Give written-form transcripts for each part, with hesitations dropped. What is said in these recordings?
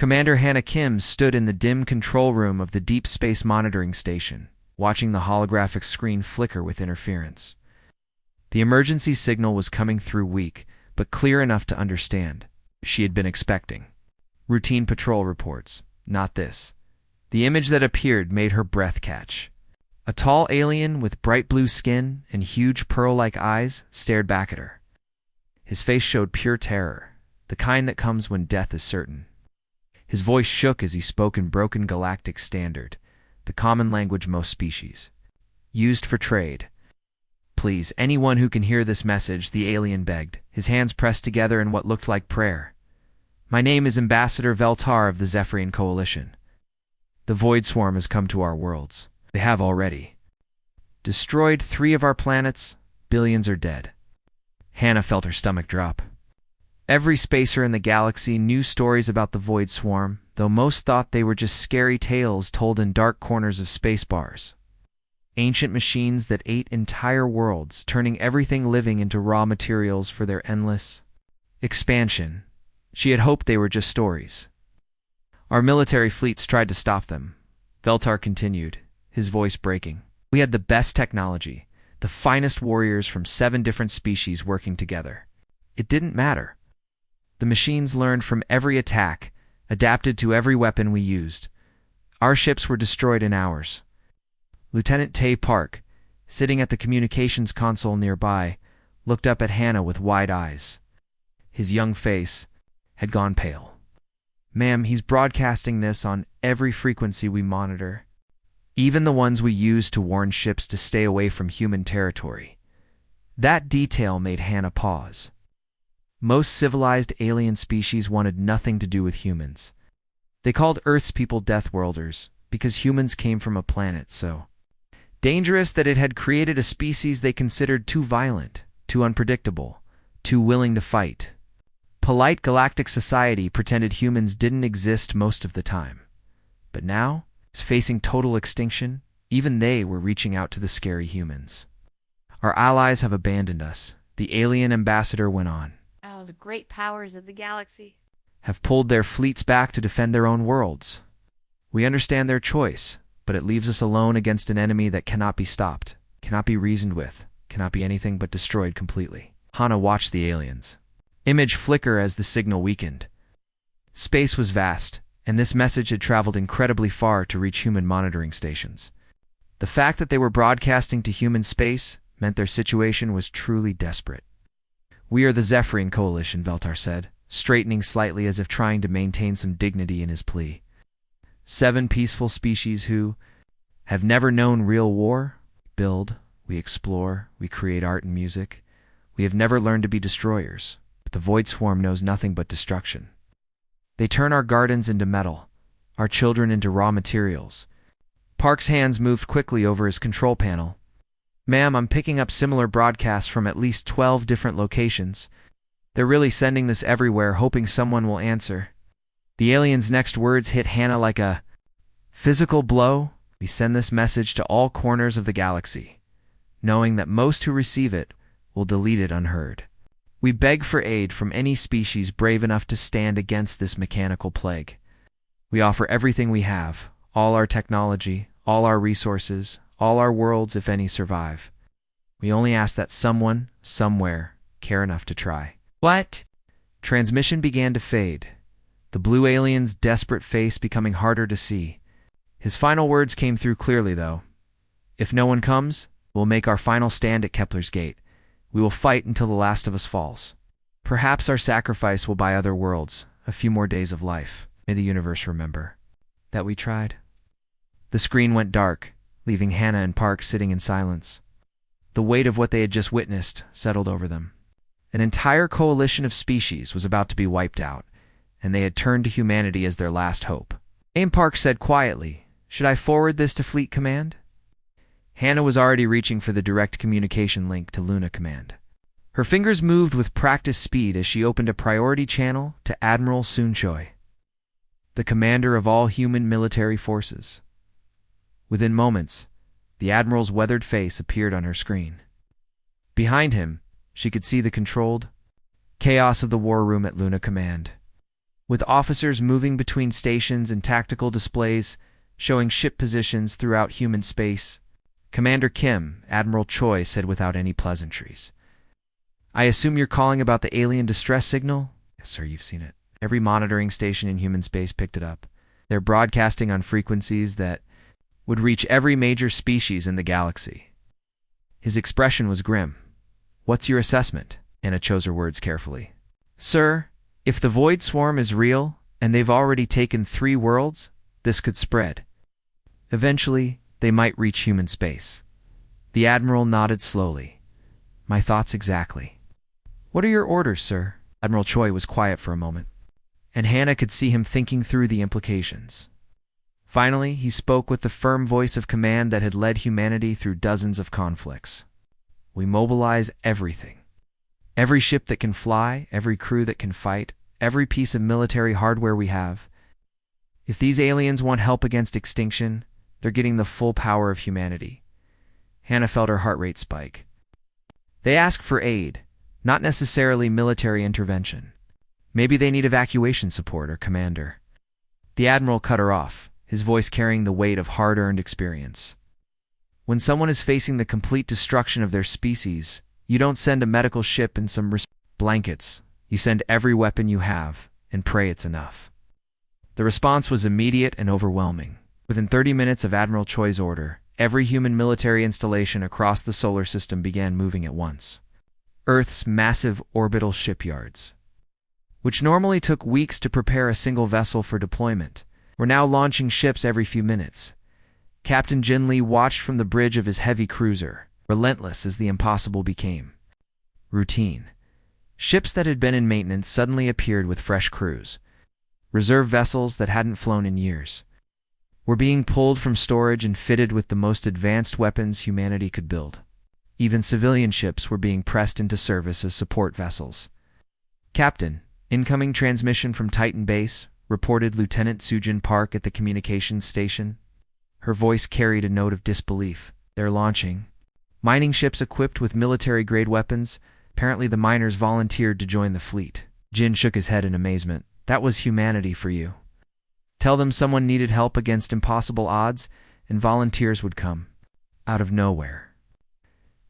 Commander Hannah Kim stood in the dim control room of the Deep Space Monitoring Station, watching the holographic screen flicker with interference. The emergency signal was coming through weak, but clear enough to understand. She had been expecting routine patrol reports, not this. The image that appeared made her breath catch. A tall alien with bright blue skin and huge pearl-like eyes stared back at her. His face showed pure terror, the kind that comes when death is certain. His voice shook as he spoke in broken galactic standard, the common language most species used for trade. "Please, anyone who can hear this message," the alien begged, his hands pressed together in what looked like prayer. "My name is Ambassador Veltar of the Zephyrian Coalition. The Void Swarm has come to our worlds. They have already destroyed 3 of our planets. Billions are dead." Hannah felt her stomach drop. Every spacer in the galaxy knew stories about the Void Swarm, though most thought they were just scary tales told in dark corners of space bars. Ancient machines that ate entire worlds, turning everything living into raw materials for their endless expansion. She had hoped they were just stories. "Our military fleets tried to stop them," Veltar continued, his voice breaking. "We had the best technology, the finest warriors from 7 different species working together. It didn't matter. The machines learned from every attack, adapted to every weapon we used. Our ships were destroyed in hours." Lieutenant Tay Park, sitting at the communications console nearby, looked up at Hannah with wide eyes. His young face had gone pale. "Ma'am, he's broadcasting this on every frequency we monitor, even the ones we use to warn ships to stay away from human territory." That detail made Hannah pause. Most civilized alien species wanted nothing to do with humans. They called Earth's people Deathworlders because humans came from a planet so dangerous that it had created a species they considered too violent, too unpredictable, too willing to fight. Polite galactic society pretended humans didn't exist most of the time. But now, facing total extinction, even they were reaching out to the scary humans. "Our allies have abandoned us," the alien ambassador went on. "Oh, the great powers of the galaxy "Have pulled their fleets back to defend their own worlds. We understand their choice, but it leaves us alone against an enemy that cannot be stopped, cannot be reasoned with, cannot be anything but destroyed completely." Hannah watched the aliens' image flicker as the signal weakened. Space was vast, and this message had traveled incredibly far to reach human monitoring stations. The fact that they were broadcasting to human space meant their situation was truly desperate. "We are the Zephyrian Coalition," Veltar said, straightening slightly as if trying to maintain some dignity in his plea. 7 peaceful species who have never known real war. Build, we explore, we create art and music. We have never learned to be destroyers. But the Void Swarm knows nothing but destruction. They turn our gardens into metal, our children into raw materials. Park's hands moved quickly over his control panel. "Ma'am, I'm picking up similar broadcasts from at least 12 different locations. They're really sending this everywhere, hoping someone will answer." The alien's next words hit Hannah like a physical blow. "We send this message to all corners of the galaxy, knowing that most who receive it will delete it unheard. We beg for aid from any species brave enough to stand against this mechanical plague. We offer everything we have, all our technology, all our resources, all our worlds if any survive. We only ask that someone, somewhere, care enough to try." "What?" Transmission began to fade, the blue alien's desperate face becoming harder to see. His final words came through clearly, though. "If no one comes, we'll make our final stand at Kepler's Gate. We will fight until the last of us falls. Perhaps our sacrifice will buy other worlds a few more days of life. May the universe remember that we tried." The screen went dark, leaving Hannah and Park sitting in silence. The weight of what they had just witnessed settled over them. An entire coalition of species was about to be wiped out, and they had turned to humanity as their last hope. Park said quietly, "Should I forward this to Fleet Command?" Hannah was already reaching for the direct communication link to Luna Command. Her fingers moved with practiced speed as she opened a priority channel to Admiral Sunchoi, the commander of all human military forces. Within moments, the Admiral's weathered face appeared on her screen. Behind him, she could see the controlled chaos of the war room at Luna Command. with officers moving between stations and tactical displays showing ship positions throughout human space. Commander Kim, Admiral Choi, said without any pleasantries. "I assume you're calling about the alien distress signal?" "Yes, sir, you've seen it. Every monitoring station in human space picked it up. They're broadcasting on frequencies that would reach every major species in the galaxy." His expression was grim. "What's your assessment?" Anna chose her words carefully. "Sir, if the Void Swarm is real, and they've already taken 3 worlds, this could spread. Eventually, they might reach human space." The Admiral nodded slowly. "My thoughts exactly." "What are your orders, sir?" Admiral Choi was quiet for a moment, and Hannah could see him thinking through the implications. Finally, he spoke with the firm voice of command that had led humanity through dozens of conflicts. "We mobilize everything. Every ship that can fly, every crew that can fight, every piece of military hardware we have. If these aliens want help against extinction, they're getting the full power of humanity." Hannah felt her heart rate spike. "They ask for aid, not necessarily military intervention. Maybe they need evacuation support or commander." The Admiral cut her off, his voice carrying the weight of hard-earned experience. "When someone is facing the complete destruction of their species, you don't send a medical ship and some blankets. You send every weapon you have and pray it's enough." The response was immediate and overwhelming. Within 30 minutes of Admiral Choi's order, every human military installation across the solar system began moving at once. Earth's massive orbital shipyards, which normally took weeks to prepare a single vessel for deployment, were now launching ships every few minutes. Captain Jin Lee watched from the bridge of his heavy cruiser, relentless as the impossible became routine. Ships that had been in maintenance suddenly appeared with fresh crews. Reserve vessels that hadn't flown in years were being pulled from storage and fitted with the most advanced weapons humanity could build. Even civilian ships were being pressed into service as support vessels. "Captain, incoming transmission from Titan Base," reported Lieutenant Sujin Park at the communications station. Her voice carried a note of disbelief. "They're launching mining ships equipped with military-grade weapons. Apparently the miners volunteered to join the fleet." Jin shook his head in amazement. "That was humanity for you. Tell them someone needed help against impossible odds, and volunteers would come. Out of nowhere."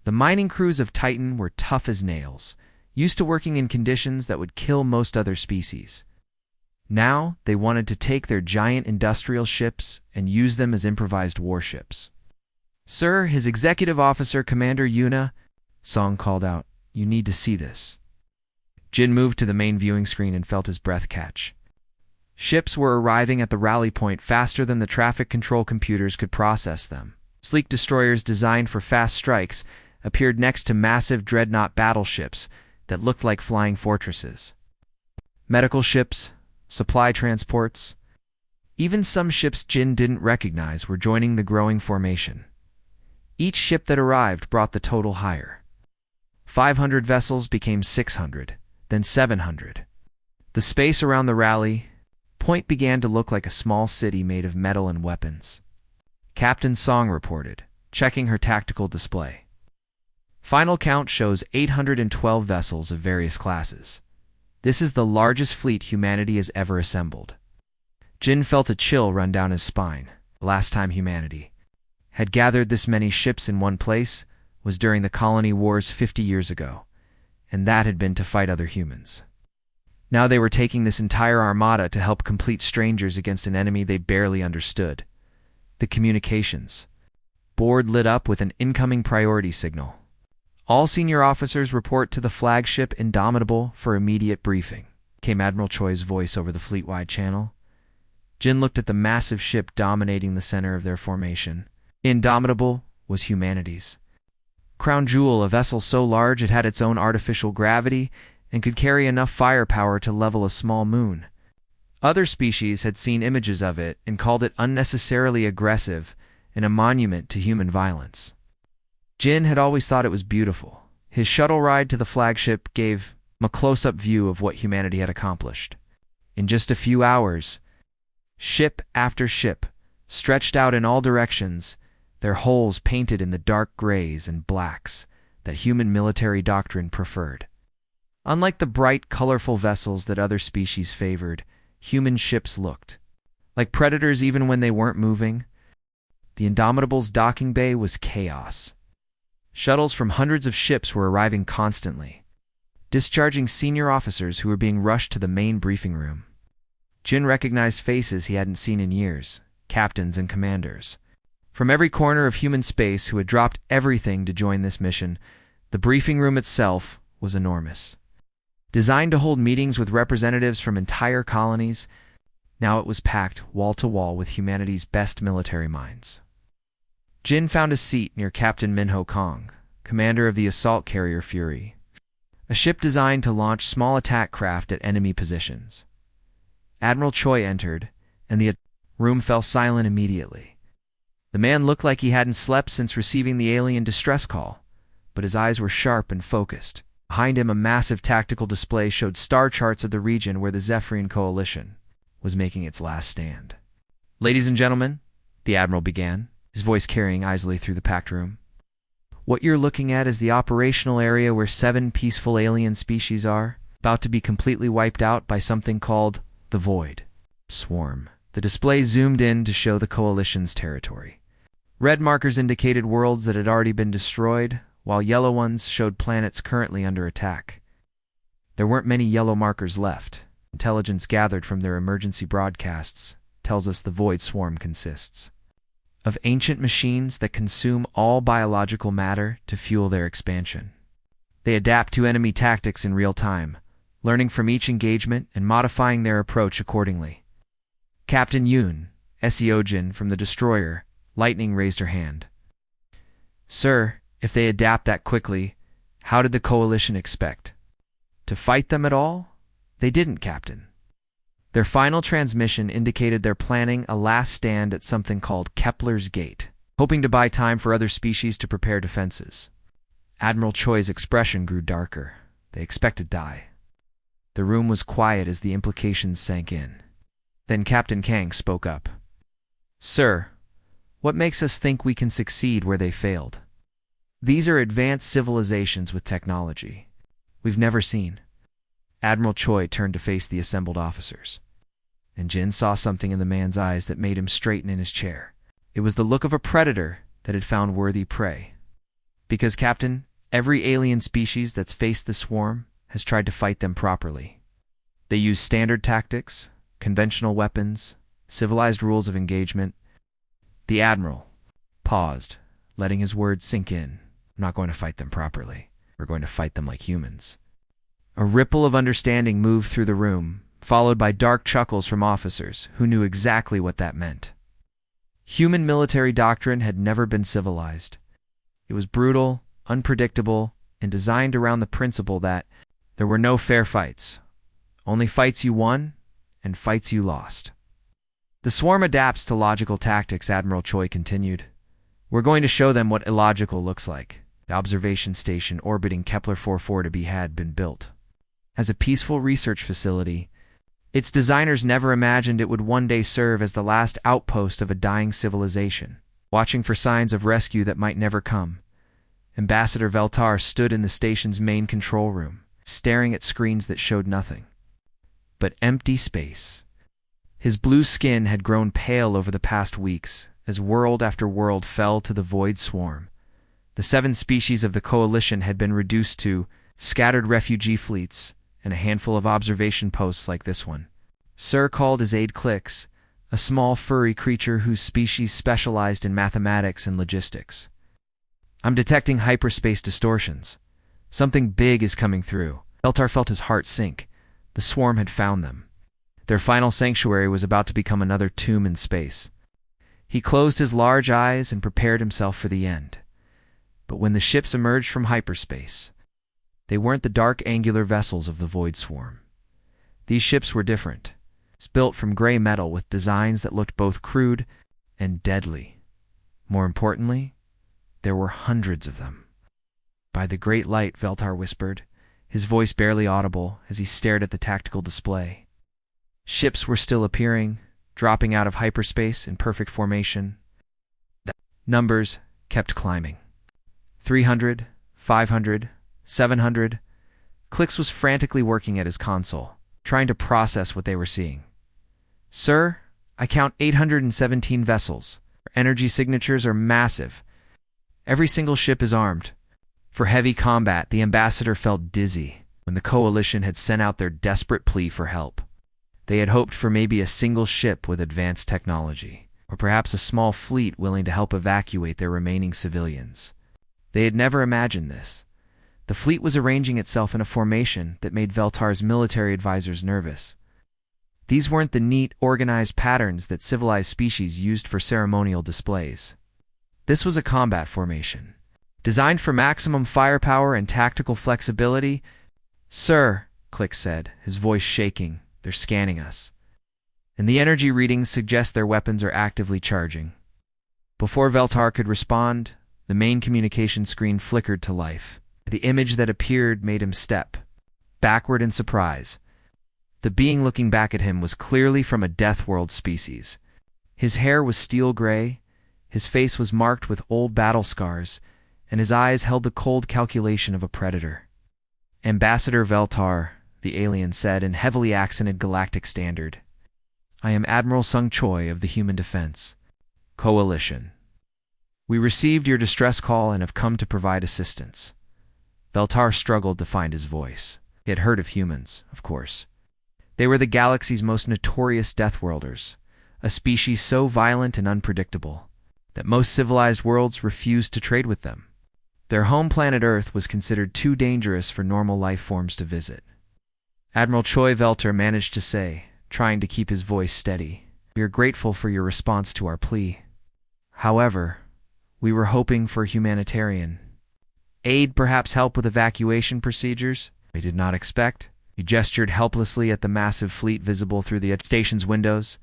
The mining crews of Titan were tough as nails, used to working in conditions that would kill most other species. Now, they wanted to take their giant industrial ships and use them as improvised warships. "Sir, His Executive Officer Commander Yuna," Song called out. "You need to see this." Jin moved to the main viewing screen and felt his breath catch. Ships were arriving at the rally point faster than the traffic control computers could process them. Sleek destroyers designed for fast strikes appeared next to massive dreadnought battleships that looked like flying fortresses. Medical ships, supply transports, even some ships Jin didn't recognize were joining the growing formation. Each ship that arrived brought the total higher. 500 vessels became 600, then 700. The space around the rally point began to look like a small city made of metal and weapons. Captain Song reported, checking her tactical display. Final count shows 812 vessels of various classes. This is the largest fleet humanity has ever assembled. Jin felt a chill run down his spine. The last time humanity had gathered this many ships in one place was during the colony wars 50 years ago, and that had been to fight other humans. Now they were taking this entire armada to help complete strangers against an enemy they barely understood. The communications board lit up with an incoming priority signal. "All senior officers report to the flagship Indomitable for immediate briefing," came Admiral Choi's voice over the fleet-wide channel. Jin looked at the massive ship dominating the center of their formation. Indomitable was humanity's crown jewel, a vessel so large it had its own artificial gravity and could carry enough firepower to level a small moon. Other species had seen images of it and called it unnecessarily aggressive and a monument to human violence. Jin had always thought it was beautiful. His shuttle ride to the flagship gave him a close-up view of what humanity had accomplished. In just a few hours, ship after ship stretched out in all directions, their hulls painted in the dark grays and blacks that human military doctrine preferred. Unlike the bright, colorful vessels that other species favored, human ships looked. Like predators even when they weren't moving. The Indomitable's docking bay was chaos. Shuttles from hundreds of ships were arriving constantly, discharging senior officers who were being rushed to the main briefing room. Jin recognized faces he hadn't seen in years, captains and commanders. From every corner of human space who had dropped everything to join this mission, the briefing room itself was enormous. Designed to hold meetings with representatives from entire colonies, now it was packed wall to wall with humanity's best military minds. Jin found a seat near Captain Minho Kong, commander of the assault carrier Fury, a ship designed to launch small attack craft at enemy positions. Admiral Choi entered, and the room fell silent immediately. The man looked like he hadn't slept since receiving the alien distress call, but his eyes were sharp and focused. Behind him, a massive tactical display showed star charts of the region where the Zephyrian Coalition was making its last stand. "Ladies and gentlemen," the Admiral began, his voice carrying easily through the packed room. "What you're looking at is the operational area where 7 peaceful alien species are about to be completely wiped out by something called the Void Swarm." The display zoomed in to show the Coalition's territory. Red markers indicated worlds that had already been destroyed, while yellow ones showed planets currently under attack. There weren't many yellow markers left. Intelligence gathered from their emergency broadcasts tells us the Void Swarm consists of ancient machines that consume all biological matter to fuel their expansion. They adapt to enemy tactics in real time, learning from each engagement and modifying their approach accordingly. Captain Yoon, Seojin from the destroyer, Lightning raised her hand. "Sir, if they adapt that quickly, how did the Coalition expect to fight them at all?" "They didn't, Captain. Their final transmission indicated they're planning a last stand at something called Kepler's Gate, hoping to buy time for other species to prepare defenses." Admiral Choi's expression grew darker. They expect to die. The room was quiet as the implications sank in. Then Captain Kang spoke up. "Sir, what makes us think we can succeed where they failed? These are advanced civilizations with technology we've never seen." Admiral Choi turned to face the assembled officers, and Jin saw something in the man's eyes that made him straighten in his chair. It was the look of a predator that had found worthy prey. "Because, Captain, every alien species that's faced the swarm has tried to fight them properly. They use standard tactics, conventional weapons, civilized rules of engagement." The Admiral paused, letting his words sink in. "I'm not going to fight them properly. We're going to fight them like humans." A ripple of understanding moved through the room, followed by dark chuckles from officers who knew exactly what that meant. Human military doctrine had never been civilized. It was brutal, unpredictable, and designed around the principle that there were no fair fights, only fights you won and fights you lost. "The swarm adapts to logical tactics," Admiral Choi continued. "We're going to show them what illogical looks like." The observation station orbiting Kepler 44 to be had been built. As a peaceful research facility, its designers never imagined it would one day serve as the last outpost of a dying civilization, watching for signs of rescue that might never come. Ambassador Veltar stood in the station's main control room, staring at screens that showed nothing but empty space. His blue skin had grown pale over the past weeks as world after world fell to the Void Swarm. The 7 species of the Coalition had been reduced to scattered refugee fleets and a handful of observation posts like this one. Sir called his aide Clix, a small furry creature whose species specialized in mathematics and logistics. "I'm detecting hyperspace distortions. Something big is coming through." Beltar felt his heart sink. The swarm had found them. Their final sanctuary was about to become another tomb in space. He closed his large eyes and prepared himself for the end. But when the ships emerged from hyperspace, they weren't the dark angular vessels of the Void Swarm. These ships were different, built from gray metal with designs that looked both crude and deadly. More importantly, there were hundreds of them. "By the great light," Veltar whispered, his voice barely audible as he stared at the tactical display. Ships were still appearing, dropping out of hyperspace in perfect formation. The numbers kept climbing. 300, 500, 700. Clix was frantically working at his console, trying to process what they were seeing. Sir, I count 817 vessels. Our energy signatures are massive. Every single ship is armed. For heavy combat, the ambassador felt dizzy when the coalition had sent out their desperate plea for help. They had hoped for maybe a single ship with advanced technology, or perhaps a small fleet willing to help evacuate their remaining civilians. They had never imagined this. The fleet was arranging itself in a formation that made Veltar's military advisors nervous. These weren't the neat, organized patterns that civilized species used for ceremonial displays. This was a combat formation, designed for maximum firepower and tactical flexibility. Sir, Click said, his voice shaking, they're scanning us. And the energy readings suggest their weapons are actively charging. Before Veltar could respond, the main communication screen flickered to life. The image that appeared made him step backward in surprise. The being looking back at him was clearly from a Deathworld species. His hair was steel gray, his face was marked with old battle scars, and his eyes held the cold calculation of a predator. Ambassador Veltar, the alien said in heavily accented galactic standard. I am Admiral Sung Choi of the Human Defense Coalition. We received your distress call and have come to provide assistance. Veltar struggled to find his voice. He had heard of humans, of course. They were the galaxy's most notorious Deathworlders, a species so violent and unpredictable that most civilized worlds refused to trade with them. Their home planet Earth was considered too dangerous for normal life forms to visit. Admiral Choi Veltar managed to say, trying to keep his voice steady, "We are grateful for your response to our plea. However, we were hoping for humanitarian aid, perhaps help with evacuation procedures. We did not expect." He gestured helplessly at the massive fleet visible through the station's windows.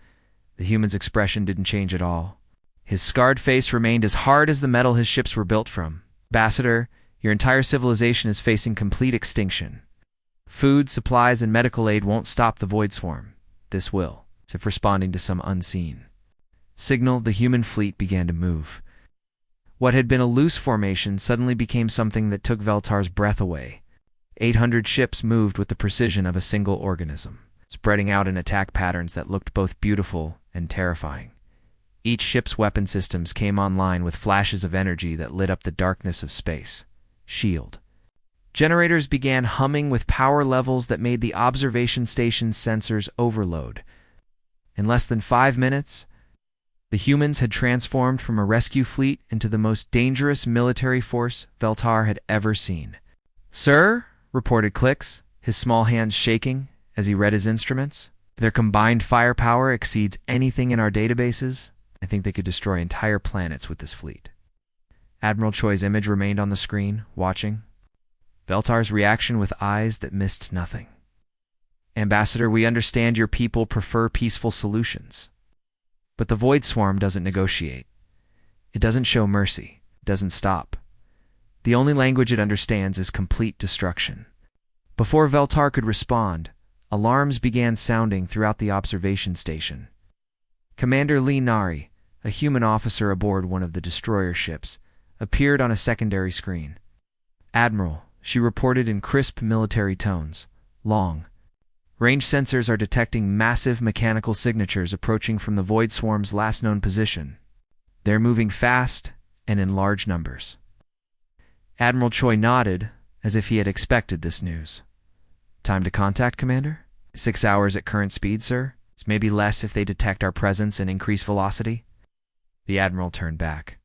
The human's expression didn't change at all. His scarred face remained as hard as the metal his ships were built from. Ambassador, your entire civilization is facing complete extinction. Food, supplies, and medical aid won't stop the void swarm. This will, as if responding to some unseen signal. The human fleet began to move. What had been a loose formation suddenly became something that took Veltar's breath away. 800 ships moved with the precision of a single organism, spreading out in attack patterns that looked both beautiful and terrifying. Each ship's weapon systems came online with flashes of energy that lit up the darkness of space. Shield generators began humming with power levels that made the observation station's sensors overload. In less than 5 minutes, the humans had transformed from a rescue fleet into the most dangerous military force Veltar had ever seen. Sir, reported Clicks, his small hands shaking as he read his instruments. Their combined firepower exceeds anything in our databases. I think they could destroy entire planets with this fleet. Admiral Choi's image remained on the screen, watching. Veltar's reaction with eyes that missed nothing. Ambassador, we understand your people prefer peaceful solutions. But the Void Swarm doesn't negotiate. It doesn't show mercy. It doesn't stop. The only language it understands is complete destruction. Before Veltar could respond, alarms began sounding throughout the observation station. Commander Lee Nari, a human officer aboard one of the destroyer ships, appeared on a secondary screen. Admiral, she reported in crisp military tones. Long range sensors are detecting massive mechanical signatures approaching from the Void Swarm's last known position. They're moving fast and in large numbers. Admiral Choi nodded, as if he had expected this news. Time to contact, Commander? 6 hours at current speed, sir? It's maybe less if they detect our presence and increase velocity. The Admiral turned back.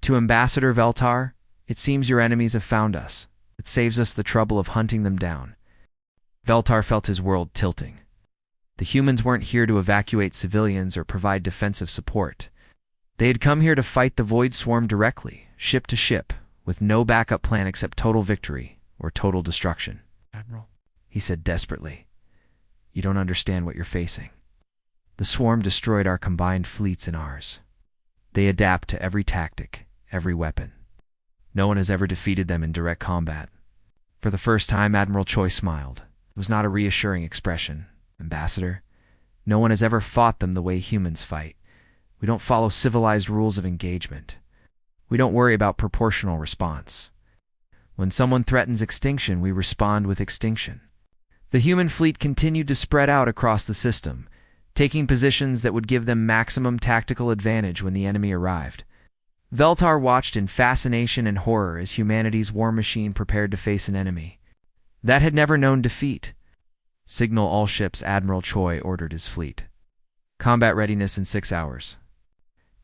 To Ambassador Veltar, it seems your enemies have found us. It saves us the trouble of hunting them down. Veltar felt his world tilting. The humans weren't here to evacuate civilians or provide defensive support. They had come here to fight the Void Swarm directly, ship to ship, with no backup plan except total victory or total destruction. Admiral, he said desperately, you don't understand what you're facing. The Swarm destroyed our combined fleets and ours. They adapt to every tactic, every weapon. No one has ever defeated them in direct combat. For the first time, Admiral Choi smiled. It was not a reassuring expression. Ambassador, no one has ever fought them the way humans fight. We don't follow civilized rules of engagement. We don't worry about proportional response. When someone threatens extinction, we respond with extinction. The human fleet continued to spread out across the system, taking positions that would give them maximum tactical advantage when the enemy arrived. Veltar watched in fascination and horror as humanity's war machine prepared to face an enemy that had never known defeat. Signal all ships, Admiral Choi ordered his fleet. Combat readiness in 6 hours.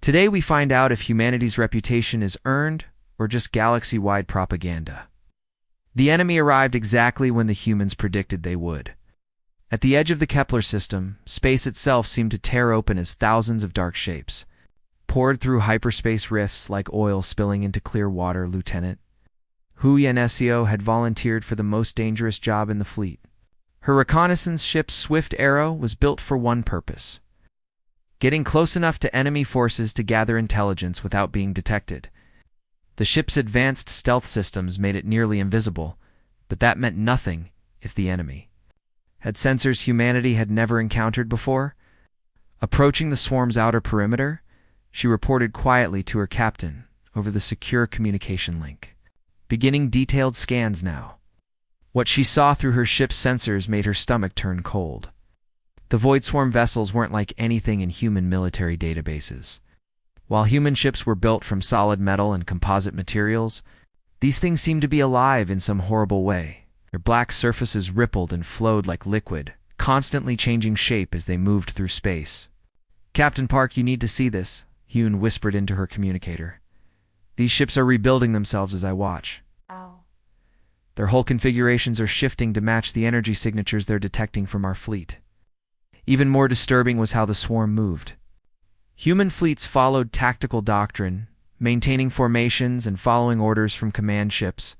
Today we find out if humanity's reputation is earned or just galaxy-wide propaganda. The enemy arrived exactly when the humans predicted they would. At the edge of the Kepler system, space itself seemed to tear open as thousands of dark shapes poured through hyperspace rifts like oil spilling into clear water. Lieutenant Hu Yanesio had volunteered for the most dangerous job in the fleet. Her reconnaissance ship Swift Arrow was built for one purpose: getting close enough to enemy forces to gather intelligence without being detected. The ship's advanced stealth systems made it nearly invisible, but that meant nothing if the enemy had sensors humanity had never encountered before. Approaching the swarm's outer perimeter, she reported quietly to her captain over the secure communication link, beginning detailed scans now. What she saw through her ship's sensors made her stomach turn cold. The Void Swarm vessels weren't like anything in human military databases. While human ships were built from solid metal and composite materials, these things seemed to be alive in some horrible way. Their black surfaces rippled and flowed like liquid, constantly changing shape as they moved through space. "Captain Park, you need to see this," Hyun whispered into her communicator. "These ships are rebuilding themselves as I watch. Oh. Their whole configurations are shifting to match the energy signatures they're detecting from our fleet." Even more disturbing was how the swarm moved. Human fleets followed tactical doctrine, maintaining formations and following orders from command ships,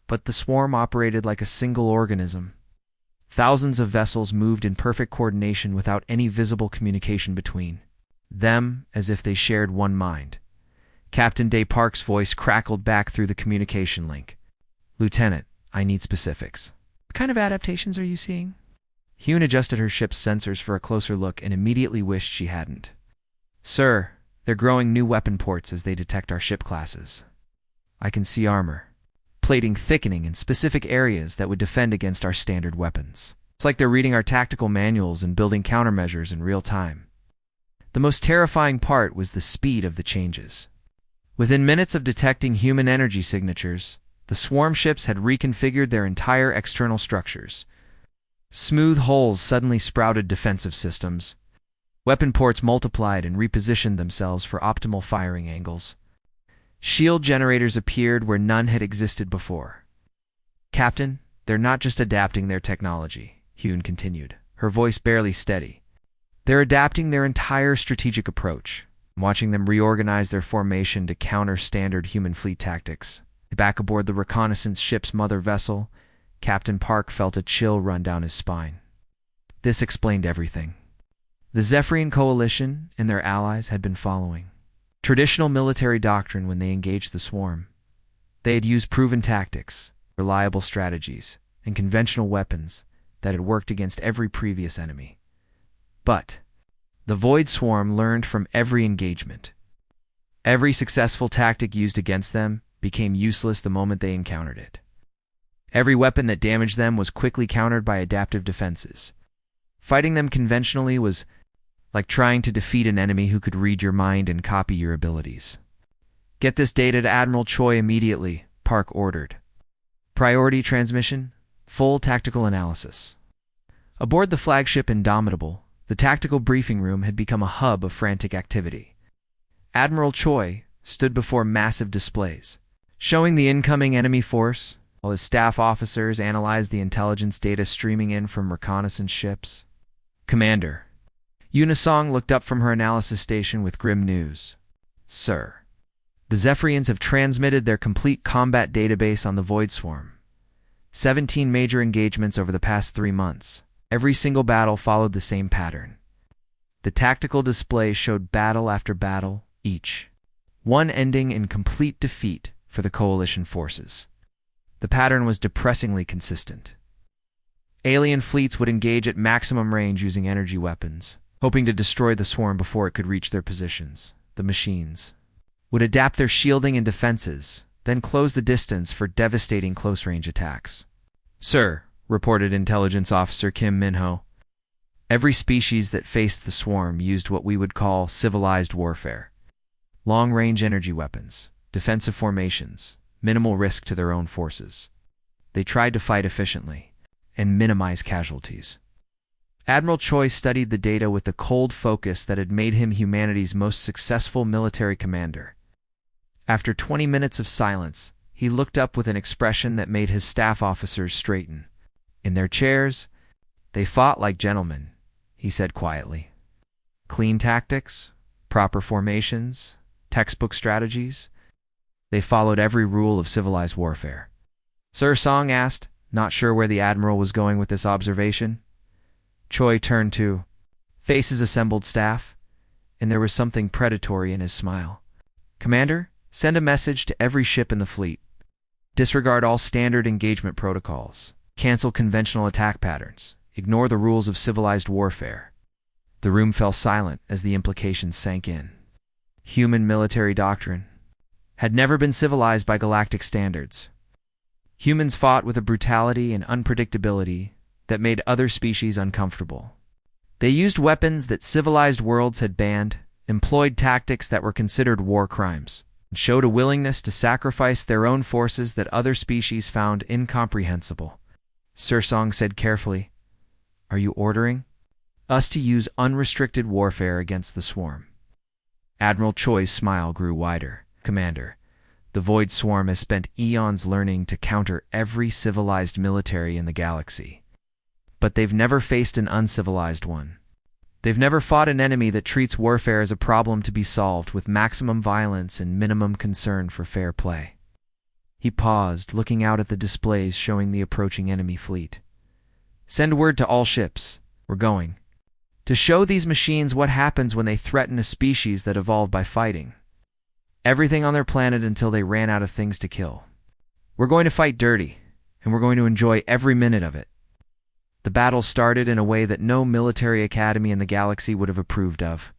but the swarm operated like a single organism. Thousands of vessels moved in perfect coordination without any visible communication between them, as if they shared one mind. Captain Day Park's voice crackled back through the communication link. "Lieutenant, I need specifics. What kind of adaptations are you seeing?" Hyun adjusted her ship's sensors for a closer look and immediately wished she hadn't. "Sir, they're growing new weapon ports as they detect our ship classes. I can see armor plating thickening in specific areas that would defend against our standard weapons. It's like they're reading our tactical manuals and building countermeasures in real time." The most terrifying part was the speed of the changes. Within minutes of detecting human energy signatures, the swarm ships had reconfigured their entire external structures. Smooth holes suddenly sprouted defensive systems. Weapon ports multiplied and repositioned themselves for optimal firing angles. Shield generators appeared where none had existed before. "Captain, they're not just adapting their technology," Hyun continued, her voice barely steady. "They're adapting their entire strategic approach." Watching them reorganize their formation to counter standard human fleet tactics. Back aboard the reconnaissance ship's mother vessel, Captain Park felt a chill run down his spine. This explained everything. The Zephyrian Coalition and their allies had been following traditional military doctrine when they engaged the swarm. They had used proven tactics, reliable strategies, and conventional weapons that had worked against every previous enemy. But the Void Swarm learned from every engagement. Every successful tactic used against them became useless the moment they encountered it. Every weapon that damaged them was quickly countered by adaptive defenses. Fighting them conventionally was like trying to defeat an enemy who could read your mind and copy your abilities. "Get this data to Admiral Choi immediately," Park ordered. "Priority transmission, full tactical analysis." Aboard the flagship Indomitable, the tactical briefing room had become a hub of frantic activity. Admiral Choi stood before massive displays, showing the incoming enemy force, while his staff officers analyzed the intelligence data streaming in from reconnaissance ships. "Commander." Unisong looked up from her analysis station with grim news. "Sir, the Zephyrians have transmitted their complete combat database on the Void Swarm. 17 major engagements over the past 3 months. Every single battle followed the same pattern. The tactical display showed battle after battle, each one ending in complete defeat for the Coalition forces. The pattern was depressingly consistent. Alien fleets would engage at maximum range using energy weapons, hoping to destroy the swarm before it could reach their positions. The machines would adapt their shielding and defenses, then close the distance for devastating close-range attacks. "Sir," reported Intelligence Officer Kim Minho, Every species that faced the swarm used what we would call civilized warfare. Long-range energy weapons, defensive formations, minimal risk to their own forces. They tried to fight efficiently and minimize casualties. Admiral Choi studied the data with the cold focus that had made him humanity's most successful military commander. After 20 minutes of silence, he looked up with an expression that made his staff officers straighten. In their chairs, they fought like gentlemen, he said quietly. Clean tactics, proper formations, textbook strategies. They followed every rule of civilized warfare. Sir Song asked, not sure where the Admiral was going with this observation. Choi turned to face his assembled staff, and there was something predatory in his smile. Commander, send a message to every ship in the fleet. Disregard all standard engagement protocols. Cancel conventional attack patterns. Ignore the rules of civilized warfare. The room fell silent as the implications sank in. Human military doctrine had never been civilized by galactic standards. Humans fought with a brutality and unpredictability that made other species uncomfortable. They used weapons that civilized worlds had banned, employed tactics that were considered war crimes, and showed a willingness to sacrifice their own forces that other species found incomprehensible. Sir Song said carefully, "Are you ordering us to use unrestricted warfare against the swarm?" Admiral Choi's smile grew wider. Commander, the Void Swarm has spent eons learning to counter every civilized military in the galaxy. But they've never faced an uncivilized one. They've never fought an enemy that treats warfare as a problem to be solved with maximum violence and minimum concern for fair play. He paused, looking out at the displays showing the approaching enemy fleet. Send word to all ships. We're going to show these machines what happens when they threaten a species that evolved by fighting everything on their planet until they ran out of things to kill. We're going to fight dirty, and we're going to enjoy every minute of it. The battle started in a way that no military academy in the galaxy would have approved of.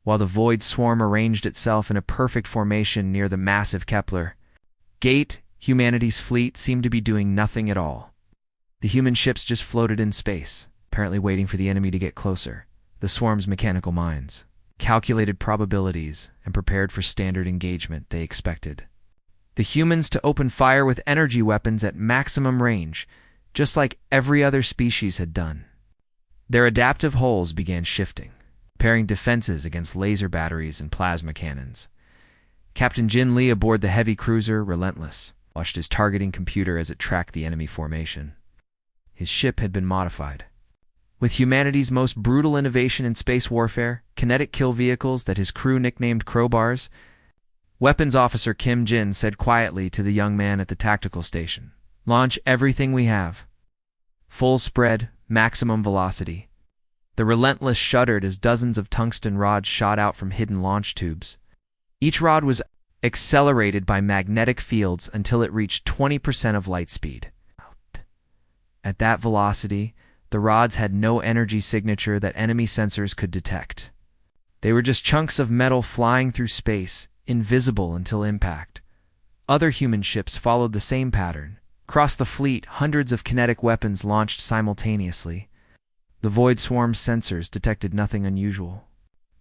While the Void Swarm arranged itself in a perfect formation near the massive Kepler Gate, humanity's fleet seemed to be doing nothing at all. The human ships just floated in space, apparently waiting for the enemy to get closer. The swarm's mechanical minds calculated probabilities and prepared for standard engagement they expected. The humans to open fire with energy weapons at maximum range, just like every other species had done. Their adaptive hulls began shifting, preparing defenses against laser batteries and plasma cannons. Captain Jin Lee aboard the heavy cruiser, Relentless, watched his targeting computer as it tracked the enemy formation. His ship had been modified. With humanity's most brutal innovation in space warfare, kinetic kill vehicles that his crew nicknamed crowbars, Weapons Officer Kim Jin said quietly to the young man at the tactical station, "Launch everything we have. Full spread, maximum velocity." The Relentless shuddered as dozens of tungsten rods shot out from hidden launch tubes. Each rod was accelerated by magnetic fields until it reached 20% of light speed. At that velocity, the rods had no energy signature that enemy sensors could detect. They were just chunks of metal flying through space, invisible until impact. Other human ships followed the same pattern. Across the fleet, hundreds of kinetic weapons launched simultaneously. The Void Swarm's sensors detected nothing unusual.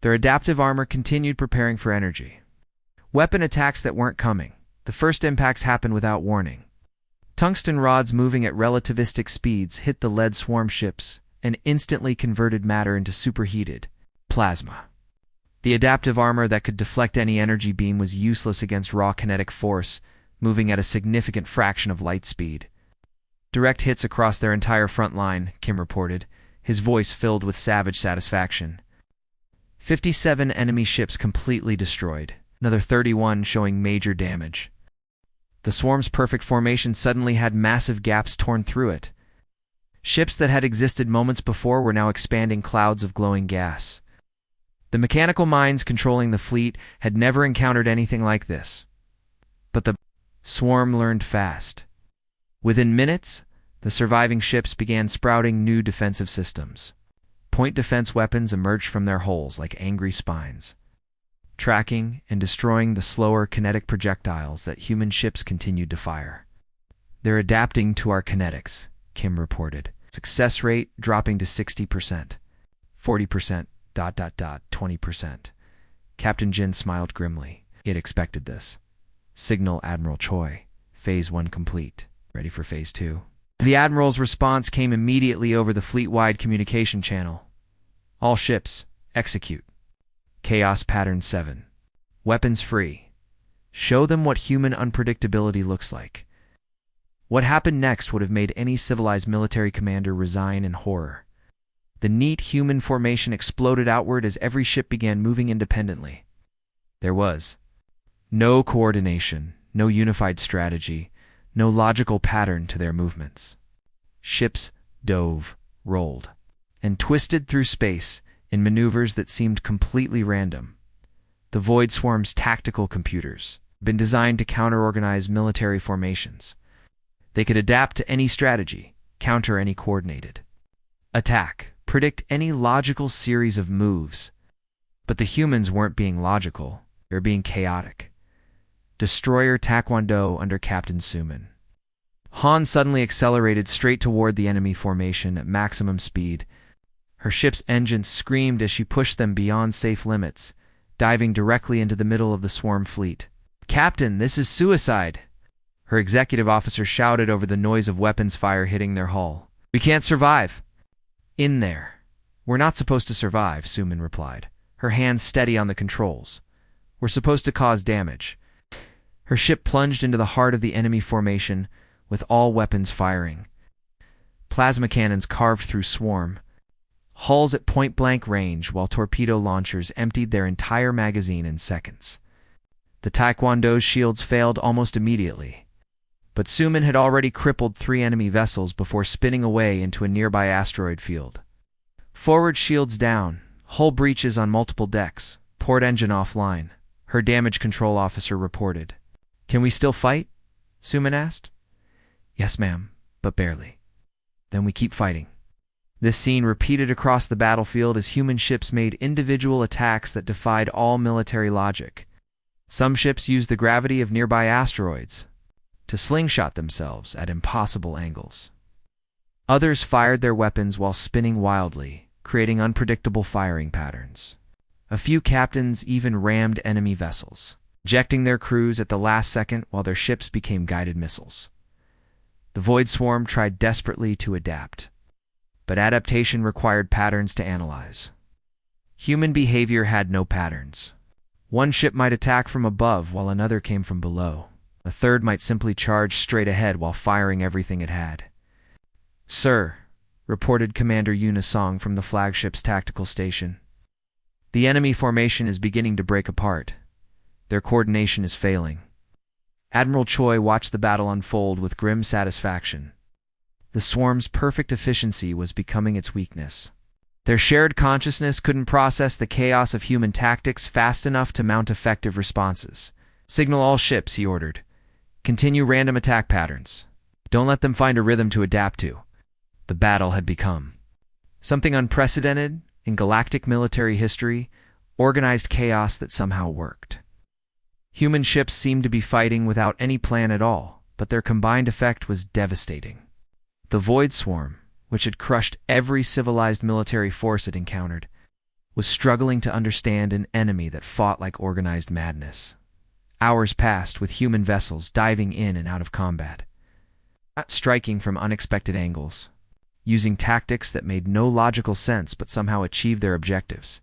Their adaptive armor continued preparing for energy. Weapon attacks that weren't coming. The first impacts happened without warning. Tungsten rods moving at relativistic speeds hit the lead swarm ships and instantly converted matter into superheated plasma. The adaptive armor that could deflect any energy beam was useless against raw kinetic force, moving at a significant fraction of light speed. Direct hits across their entire front line, Kim reported, his voice filled with savage satisfaction. 57 enemy ships completely destroyed, another 31 showing major damage. The swarm's perfect formation suddenly had massive gaps torn through it. Ships that had existed moments before were now expanding clouds of glowing gas. The mechanical minds controlling the fleet had never encountered anything like this. But the swarm learned fast. Within minutes, the surviving ships began sprouting new defensive systems. Point defense weapons emerged from their holes like angry spines, tracking and destroying the slower kinetic projectiles that human ships continued to fire. "They're adapting to our kinetics," Kim reported. Success rate dropping to 60%. 40%, 20%. Captain Jin smiled grimly. He had expected this. Signal Admiral Choi. Phase 1 complete. Ready for Phase 2. The Admiral's response came immediately over the fleet-wide communication channel. All ships, execute. Chaos Pattern 7. Weapons free. Show them what human unpredictability looks like. What happened next would have made any civilized military commander resign in horror. The neat human formation exploded outward as every ship began moving independently. There was no coordination, no unified strategy, no logical pattern to their movements. Ships dove, rolled, and twisted through space in maneuvers that seemed completely random. The Void Swarm's tactical computers had been designed to counter-organize military formations. They could adapt to any strategy, counter any coordinated attack, predict any logical series of moves. But the humans weren't being logical, they were being chaotic. Destroyer Taekwondo under Captain Suman. Han suddenly accelerated straight toward the enemy formation at maximum speed. Her ship's engines screamed as she pushed them beyond safe limits, diving directly into the middle of the swarm fleet. "Captain, this is suicide!" Her executive officer shouted over the noise of weapons fire hitting their hull. "We can't survive." "In there. We're not supposed to survive," Suman replied, her hands steady on the controls. "We're supposed to cause damage." Her ship plunged into the heart of the enemy formation, with all weapons firing. Plasma cannons carved through swarm, hulls at point-blank range, while torpedo launchers emptied their entire magazine in seconds. The Taekwondo's shields failed almost immediately, but Suman had already crippled 3 enemy vessels before spinning away into a nearby asteroid field. Forward shields down, hull breaches on multiple decks, port engine offline, her damage control officer reported. "Can we still fight?" Suman asked. "Yes, ma'am, but barely." "Then we keep fighting." This scene repeated across the battlefield as human ships made individual attacks that defied all military logic. Some ships used the gravity of nearby asteroids to slingshot themselves at impossible angles. Others fired their weapons while spinning wildly, creating unpredictable firing patterns. A few captains even rammed enemy vessels, ejecting their crews at the last second while their ships became guided missiles. The Void Swarm tried desperately to adapt, but adaptation required patterns to analyze. Human behavior had no patterns. One ship might attack from above while another came from below. A third might simply charge straight ahead while firing everything it had. "Sir," reported Commander Unisong from the flagship's tactical station, "the enemy formation is beginning to break apart. Their coordination is failing." Admiral Choi watched the battle unfold with grim satisfaction. The swarm's perfect efficiency was becoming its weakness. Their shared consciousness couldn't process the chaos of human tactics fast enough to mount effective responses. "Signal all ships," he ordered. "Continue random attack patterns. Don't let them find a rhythm to adapt to." The battle had become something unprecedented in galactic military history, organized chaos that somehow worked. Human ships seemed to be fighting without any plan at all, but their combined effect was devastating. The Void Swarm, which had crushed every civilized military force it encountered, was struggling to understand an enemy that fought like organized madness. Hours passed with human vessels diving in and out of combat, striking from unexpected angles, using tactics that made no logical sense but somehow achieved their objectives.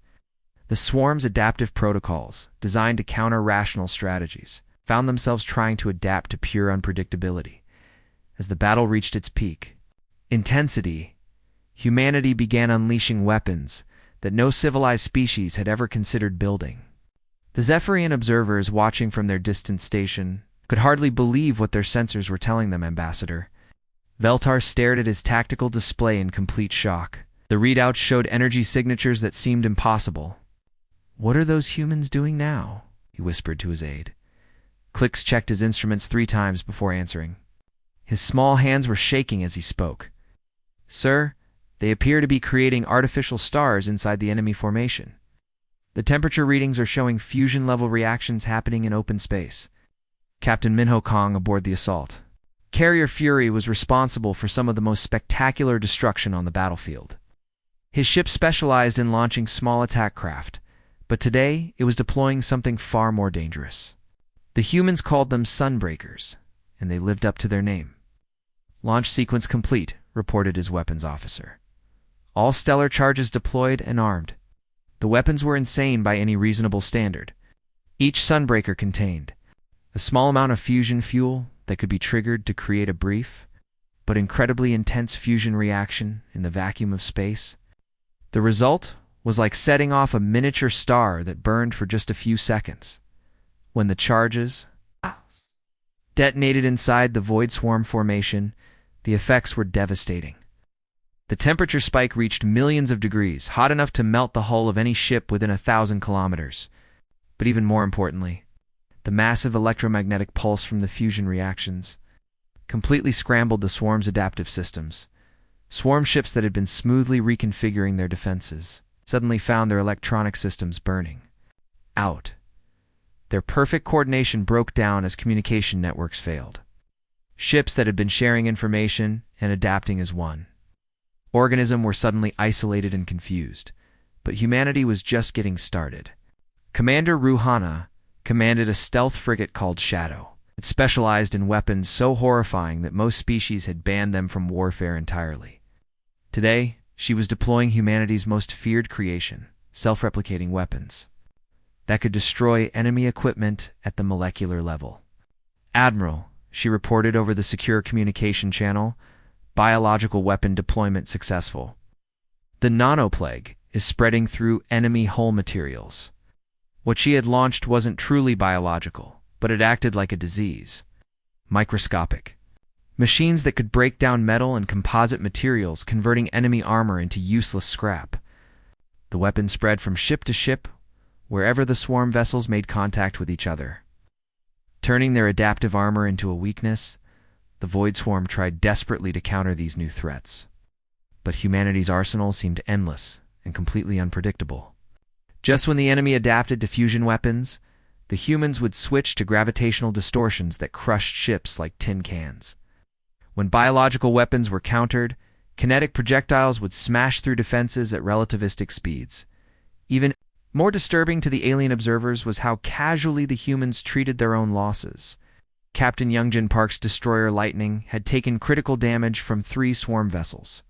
The swarm's adaptive protocols, designed to counter rational strategies, found themselves trying to adapt to pure unpredictability. As the battle reached its peak intensity, humanity began unleashing weapons that no civilized species had ever considered building. The Zephyrian observers watching from their distant station could hardly believe what their sensors were telling them, Ambassador. Veltar stared at his tactical display in complete shock. The readouts showed energy signatures that seemed impossible. "What are those humans doing now?" he whispered to his aide. Klix checked his instruments 3 times before answering. His small hands were shaking as he spoke. "Sir, they appear to be creating artificial stars inside the enemy formation. The temperature readings are showing fusion-level reactions happening in open space." Captain Minho Kong aboard the assault. Carrier Fury was responsible for some of the most spectacular destruction on the battlefield. His ship specialized in launching small attack craft, but today it was deploying something far more dangerous. The humans called them Sunbreakers, and they lived up to their name. "Launch sequence complete," reported his weapons officer. "All stellar charges deployed and armed." The weapons were insane by any reasonable standard. Each Sunbreaker contained a small amount of fusion fuel that could be triggered to create a brief, but incredibly intense fusion reaction in the vacuum of space. The result was like setting off a miniature star that burned for just a few seconds. When the charges detonated inside the Void Swarm formation, the effects were devastating. The temperature spike reached millions of degrees, hot enough to melt the hull of any ship within 1,000 kilometers. But even more importantly, the massive electromagnetic pulse from the fusion reactions completely scrambled the swarm's adaptive systems. Swarm ships that had been smoothly reconfiguring their defenses suddenly found their electronic systems burning out. Their perfect coordination broke down as communication networks failed. Ships that had been sharing information and adapting as one organism were suddenly isolated and confused, but humanity was just getting started. Commander Ruhana commanded a stealth frigate called Shadow. It specialized in weapons so horrifying that most species had banned them from warfare entirely. Today, she was deploying humanity's most feared creation, self-replicating weapons that could destroy enemy equipment at the molecular level. "Admiral," she reported over the secure communication channel, "biological weapon deployment successful. The nanoplague is spreading through enemy hull materials." What she had launched wasn't truly biological, but it acted like a disease. Microscopic. Machines that could break down metal and composite materials, converting enemy armor into useless scrap. The weapon spread from ship to ship, wherever the swarm vessels made contact with each other. Turning their adaptive armor into a weakness, the Void Swarm tried desperately to counter these new threats. But humanity's arsenal seemed endless and completely unpredictable. Just when the enemy adapted to fusion weapons, the humans would switch to gravitational distortions that crushed ships like tin cans. When biological weapons were countered, kinetic projectiles would smash through defenses at relativistic speeds. Even more disturbing to the alien observers was how casually the humans treated their own losses. Captain Youngjin Park's destroyer Lightning had taken critical damage from 3 swarm vessels.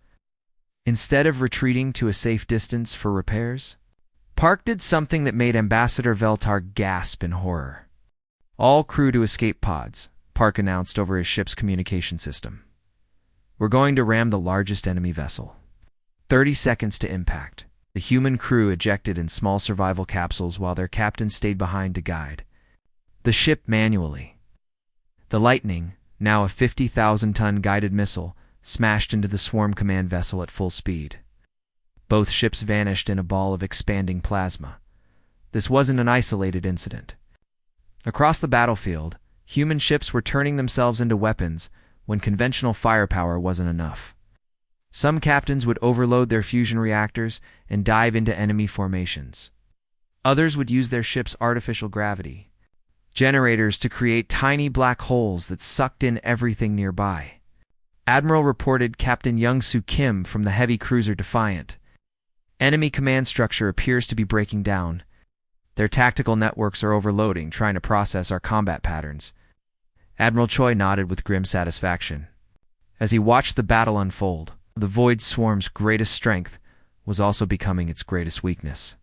Instead of retreating to a safe distance for repairs, Park did something that made Ambassador Veltar gasp in horror. "All crew to escape pods," Park announced over his ship's communication system. "We're going to ram the largest enemy vessel. 30 seconds to impact." The human crew ejected in small survival capsules while their captain stayed behind to guide the ship manually. The Lightning, now a 50,000-ton guided missile, smashed into the swarm command vessel at full speed. Both ships vanished in a ball of expanding plasma. This wasn't an isolated incident. Across the battlefield, human ships were turning themselves into weapons when conventional firepower wasn't enough. Some captains would overload their fusion reactors and dive into enemy formations. Others would use their ship's artificial gravity generators to create tiny black holes that sucked in everything nearby. Admiral reported Captain Young-Soo Kim from the heavy cruiser Defiant. "Enemy command structure appears to be breaking down. Their tactical networks are overloading, trying to process our combat patterns." Admiral Choi nodded with grim satisfaction. As he watched the battle unfold, the Void Swarm's greatest strength was also becoming its greatest weakness.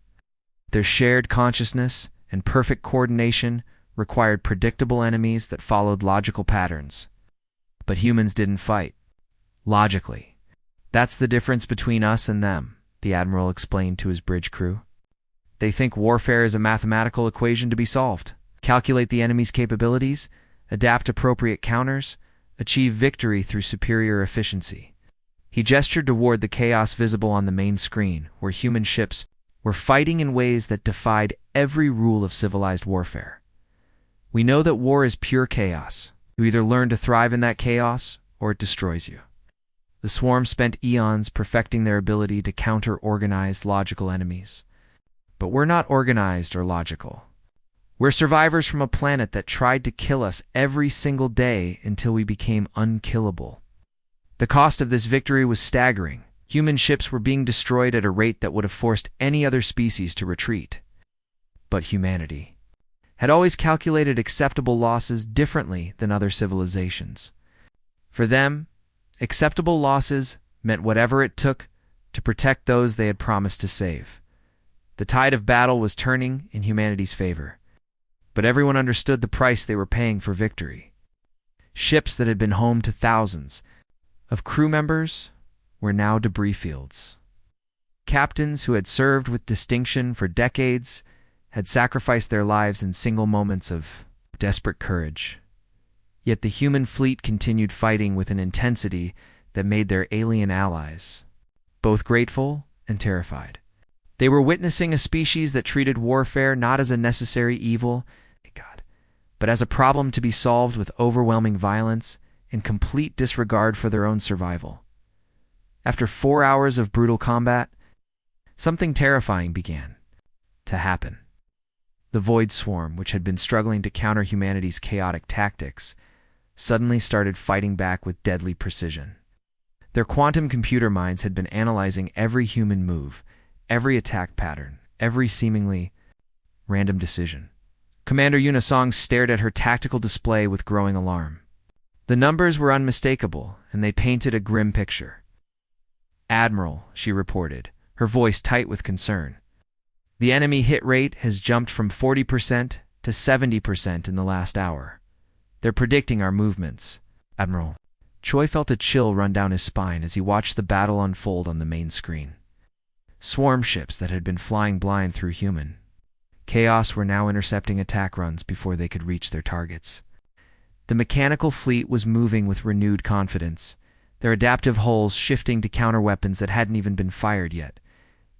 Their shared consciousness and perfect coordination required predictable enemies that followed logical patterns. But humans didn't fight logically. "That's the difference between us and them," the Admiral explained to his bridge crew. "They think warfare is a mathematical equation to be solved. Calculate the enemy's capabilities, adapt appropriate counters, achieve victory through superior efficiency." He gestured toward the chaos visible on the main screen, where human ships were fighting in ways that defied every rule of civilized warfare. "We know that war is pure chaos. You either learn to thrive in that chaos, or it destroys you." The swarm spent eons perfecting their ability to counter organized, logical enemies. But we're not organized or logical. We're survivors from a planet that tried to kill us every single day until we became unkillable. The cost of this victory was staggering. Human ships were being destroyed at a rate that would have forced any other species to retreat. But humanity had always calculated acceptable losses differently than other civilizations. For them, acceptable losses meant whatever it took to protect those they had promised to save. The tide of battle was turning in humanity's favor, but everyone understood the price they were paying for victory. Ships that had been home to thousands of crew members were now debris fields. Captains who had served with distinction for decades had sacrificed their lives in single moments of desperate courage. Yet the human fleet continued fighting with an intensity that made their alien allies both grateful and terrified. They were witnessing a species that treated warfare not as a necessary evil, but as a problem to be solved with overwhelming violence and complete disregard for their own survival. After 4 hours of brutal combat, something terrifying began to happen. The Void Swarm, which had been struggling to counter humanity's chaotic tactics, suddenly started fighting back with deadly precision. Their quantum computer minds had been analyzing every human move, every attack pattern, every seemingly random decision. Commander Unisong stared at her tactical display with growing alarm. The numbers were unmistakable, and they painted a grim picture. "Admiral," she reported, her voice tight with concern. "The enemy hit rate has jumped from 40% to 70% in the last hour. They're predicting our movements, Admiral." Choi felt a chill run down his spine as he watched the battle unfold on the main screen. Swarm ships that had been flying blind through human chaos were now intercepting attack runs before they could reach their targets. The mechanical fleet was moving with renewed confidence, their adaptive hulls shifting to counter weapons that hadn't even been fired yet.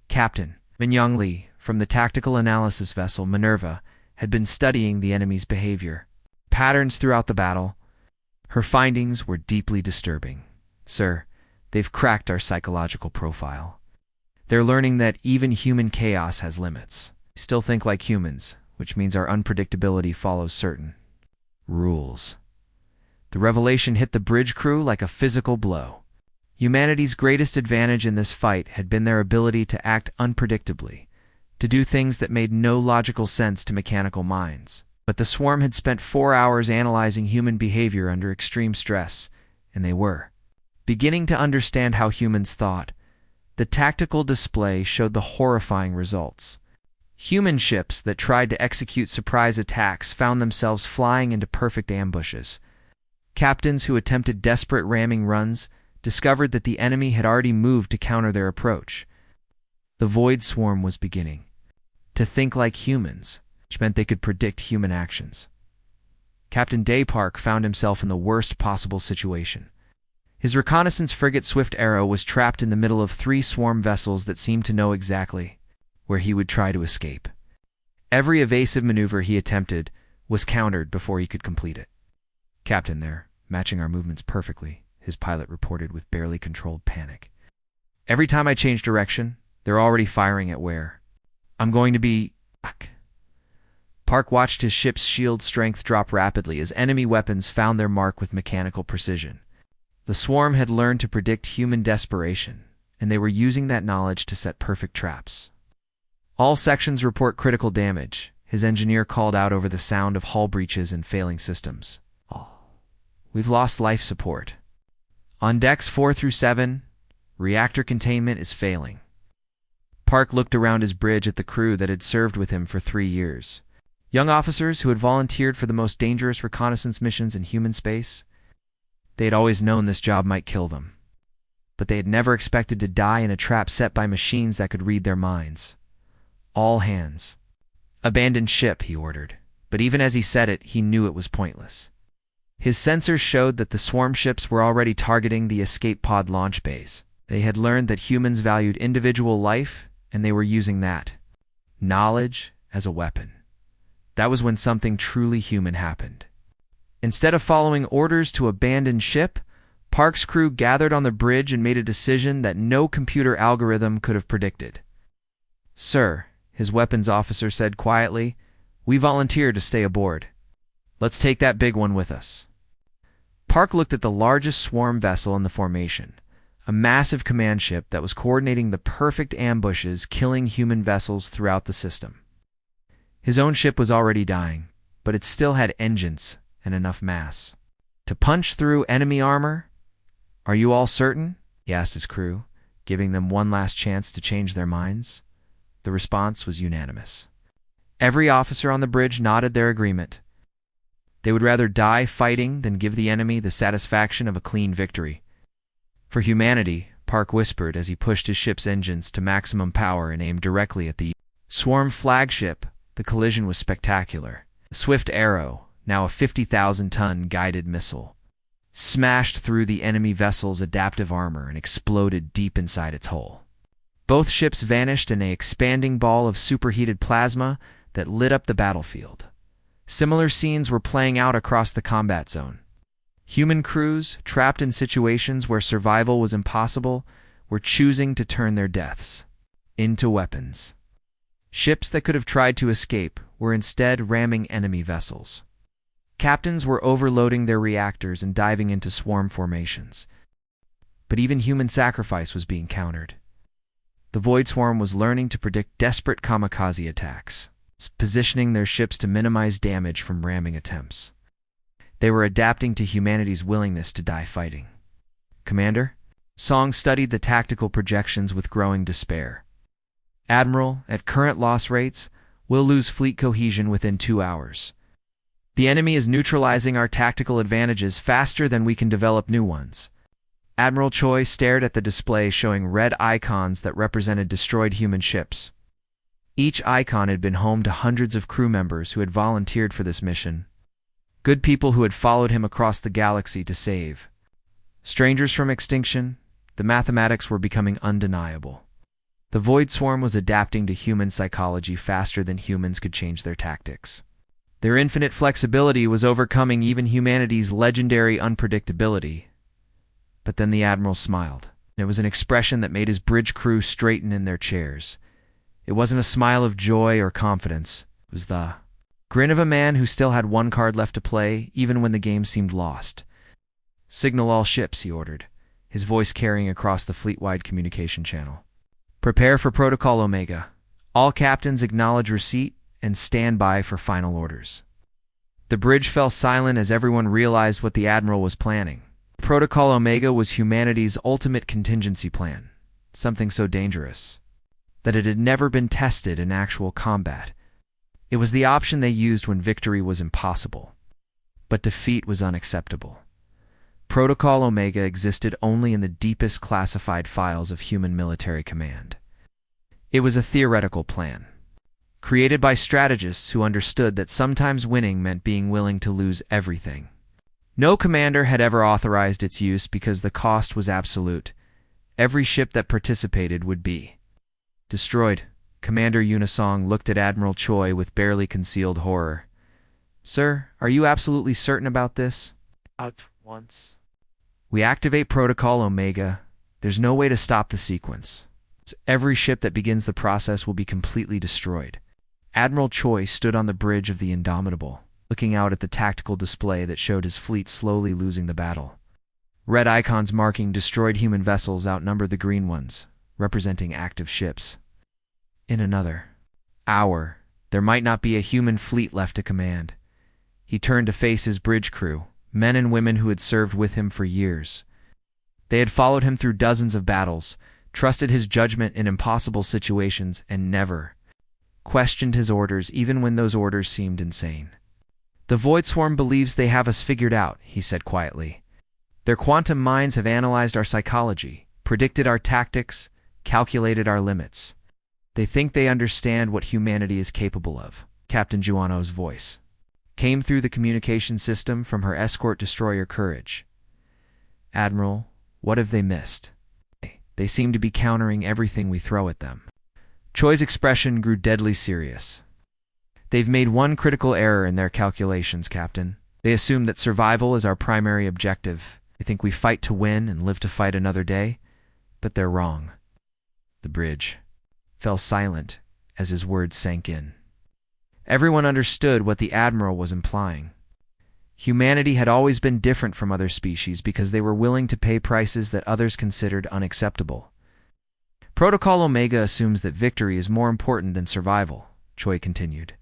Captain Minyong Lee, from the tactical analysis vessel Minerva, had been studying the enemy's behavior patterns throughout the battle. Her findings were deeply disturbing. "Sir, they've cracked our psychological profile. They're learning that even human chaos has limits. We still think like humans, which means our unpredictability follows certain rules." The revelation hit the bridge crew like a physical blow. Humanity's greatest advantage in this fight had been their ability to act unpredictably, to do things that made no logical sense to mechanical minds. But the swarm had spent 4 hours analyzing human behavior under extreme stress, and they were beginning to understand how humans thought. The tactical display showed the horrifying results. Human ships that tried to execute surprise attacks found themselves flying into perfect ambushes. Captains who attempted desperate ramming runs discovered that the enemy had already moved to counter their approach. The Void Swarm was beginning to think like humans, which meant they could predict human actions. Captain Daypark found himself in the worst possible situation. His reconnaissance frigate Swift Arrow was trapped in the middle of 3 swarm vessels that seemed to know exactly where he would try to escape. Every evasive maneuver he attempted was countered before he could complete it. "Captain, they're matching our movements perfectly," his pilot reported with barely controlled panic. "Every time I change direction, they're already firing at where I'm going to be." Park watched his ship's shield strength drop rapidly as enemy weapons found their mark with mechanical precision. The swarm had learned to predict human desperation, and they were using that knowledge to set perfect traps. "All sections report critical damage," his engineer called out over the sound of hull breaches and failing systems. "We've lost life support. On decks 4 through 7, reactor containment is failing." Park looked around his bridge at the crew that had served with him for 3 years. Young officers who had volunteered for the most dangerous reconnaissance missions in human space. They had always known this job might kill them, but they had never expected to die in a trap set by machines that could read their minds. "All hands. Abandon ship," he ordered, but even as he said it, he knew it was pointless. His sensors showed that the swarm ships were already targeting the escape pod launch bays. They had learned that humans valued individual life, and they were using that knowledge as a weapon. That was when something truly human happened. Instead of following orders to abandon ship, Park's crew gathered on the bridge and made a decision that no computer algorithm could have predicted. "Sir," his weapons officer said quietly, We volunteer to stay aboard. Let's take that big one with us. Park looked at the largest swarm vessel in the formation, a massive command ship that was coordinating the perfect ambushes killing human vessels throughout the system. His own ship was already dying, but it still had engines and enough mass to punch through enemy armor. Are you all certain? He asked his crew, giving them one last chance to change their minds. The response was unanimous. Every officer on the bridge nodded their agreement. They would rather die fighting than give the enemy the satisfaction of a clean victory. For humanity, Park whispered as he pushed his ship's engines to maximum power and aimed directly at the swarm flagship. The collision was spectacular. A swift arrow, now a 50,000-ton guided missile, smashed through the enemy vessel's adaptive armor and exploded deep inside its hull. Both ships vanished in an expanding ball of superheated plasma that lit up the battlefield. Similar scenes were playing out across the combat zone. Human crews, trapped in situations where survival was impossible, were choosing to turn their deaths into weapons. Ships that could have tried to escape were instead ramming enemy vessels. Captains were overloading their reactors and diving into swarm formations. But even human sacrifice was being countered. The Void Swarm was learning to predict desperate kamikaze attacks, positioning their ships to minimize damage from ramming attempts. They were adapting to humanity's willingness to die fighting. Commander? Song studied the tactical projections with growing despair. Admiral, at current loss rates, we'll lose fleet cohesion within 2 hours. The enemy is neutralizing our tactical advantages faster than we can develop new ones. Admiral Choi stared at the display showing red icons that represented destroyed human ships. Each icon had been home to hundreds of crew members who had volunteered for this mission. Good people who had followed him across the galaxy to save. Strangers from extinction, the mathematics were becoming undeniable. The Void Swarm was adapting to human psychology faster than humans could change their tactics. Their infinite flexibility was overcoming even humanity's legendary unpredictability. But then the Admiral smiled. It was an expression that made his bridge crew straighten in their chairs. It wasn't a smile of joy or confidence. It was the grin of a man who still had one card left to play, even when the game seemed lost. Signal all ships, he ordered, his voice carrying across the fleet-wide communication channel. Prepare for Protocol Omega. All captains acknowledge receipt and stand by for final orders. The bridge fell silent as everyone realized what the Admiral was planning. Protocol Omega was humanity's ultimate contingency plan, something so dangerous that it had never been tested in actual combat. It was the option they used when victory was impossible, but defeat was unacceptable. Protocol Omega existed only in the deepest classified files of human military command. It was a theoretical plan, created by strategists who understood that sometimes winning meant being willing to lose everything. No commander had ever authorized its use because the cost was absolute. Every ship that participated would be destroyed. Commander Unisong looked at Admiral Choi with barely concealed horror. Sir, are you absolutely certain about this? At once. We activate Protocol Omega. There's no way to stop the sequence. Every ship that begins the process will be completely destroyed. Admiral Choi stood on the bridge of the Indomitable, looking out at the tactical display that showed his fleet slowly losing the battle. Red icons marking destroyed human vessels outnumbered the green ones, representing active ships. In another hour, there might not be a human fleet left to command. He turned to face his bridge crew, men and women who had served with him for years. They had followed him through dozens of battles, trusted his judgment in impossible situations, and never questioned his orders even when those orders seemed insane. The Void Swarm believes they have us figured out, he said quietly. Their quantum minds have analyzed our psychology, predicted our tactics, calculated our limits. They think they understand what humanity is capable of. Captain Juano's voice came through the communication system from her escort destroyer Courage. Admiral, what have they missed? They seem to be countering everything we throw at them. Choi's expression grew deadly serious. They've made one critical error in their calculations, Captain. They assume that survival is our primary objective. They think we fight to win and live to fight another day, but they're wrong. The bridge fell silent as his words sank in. Everyone understood what the Admiral was implying. Humanity had always been different from other species because they were willing to pay prices that others considered unacceptable. Protocol Omega assumes that victory is more important than survival, Choi continued.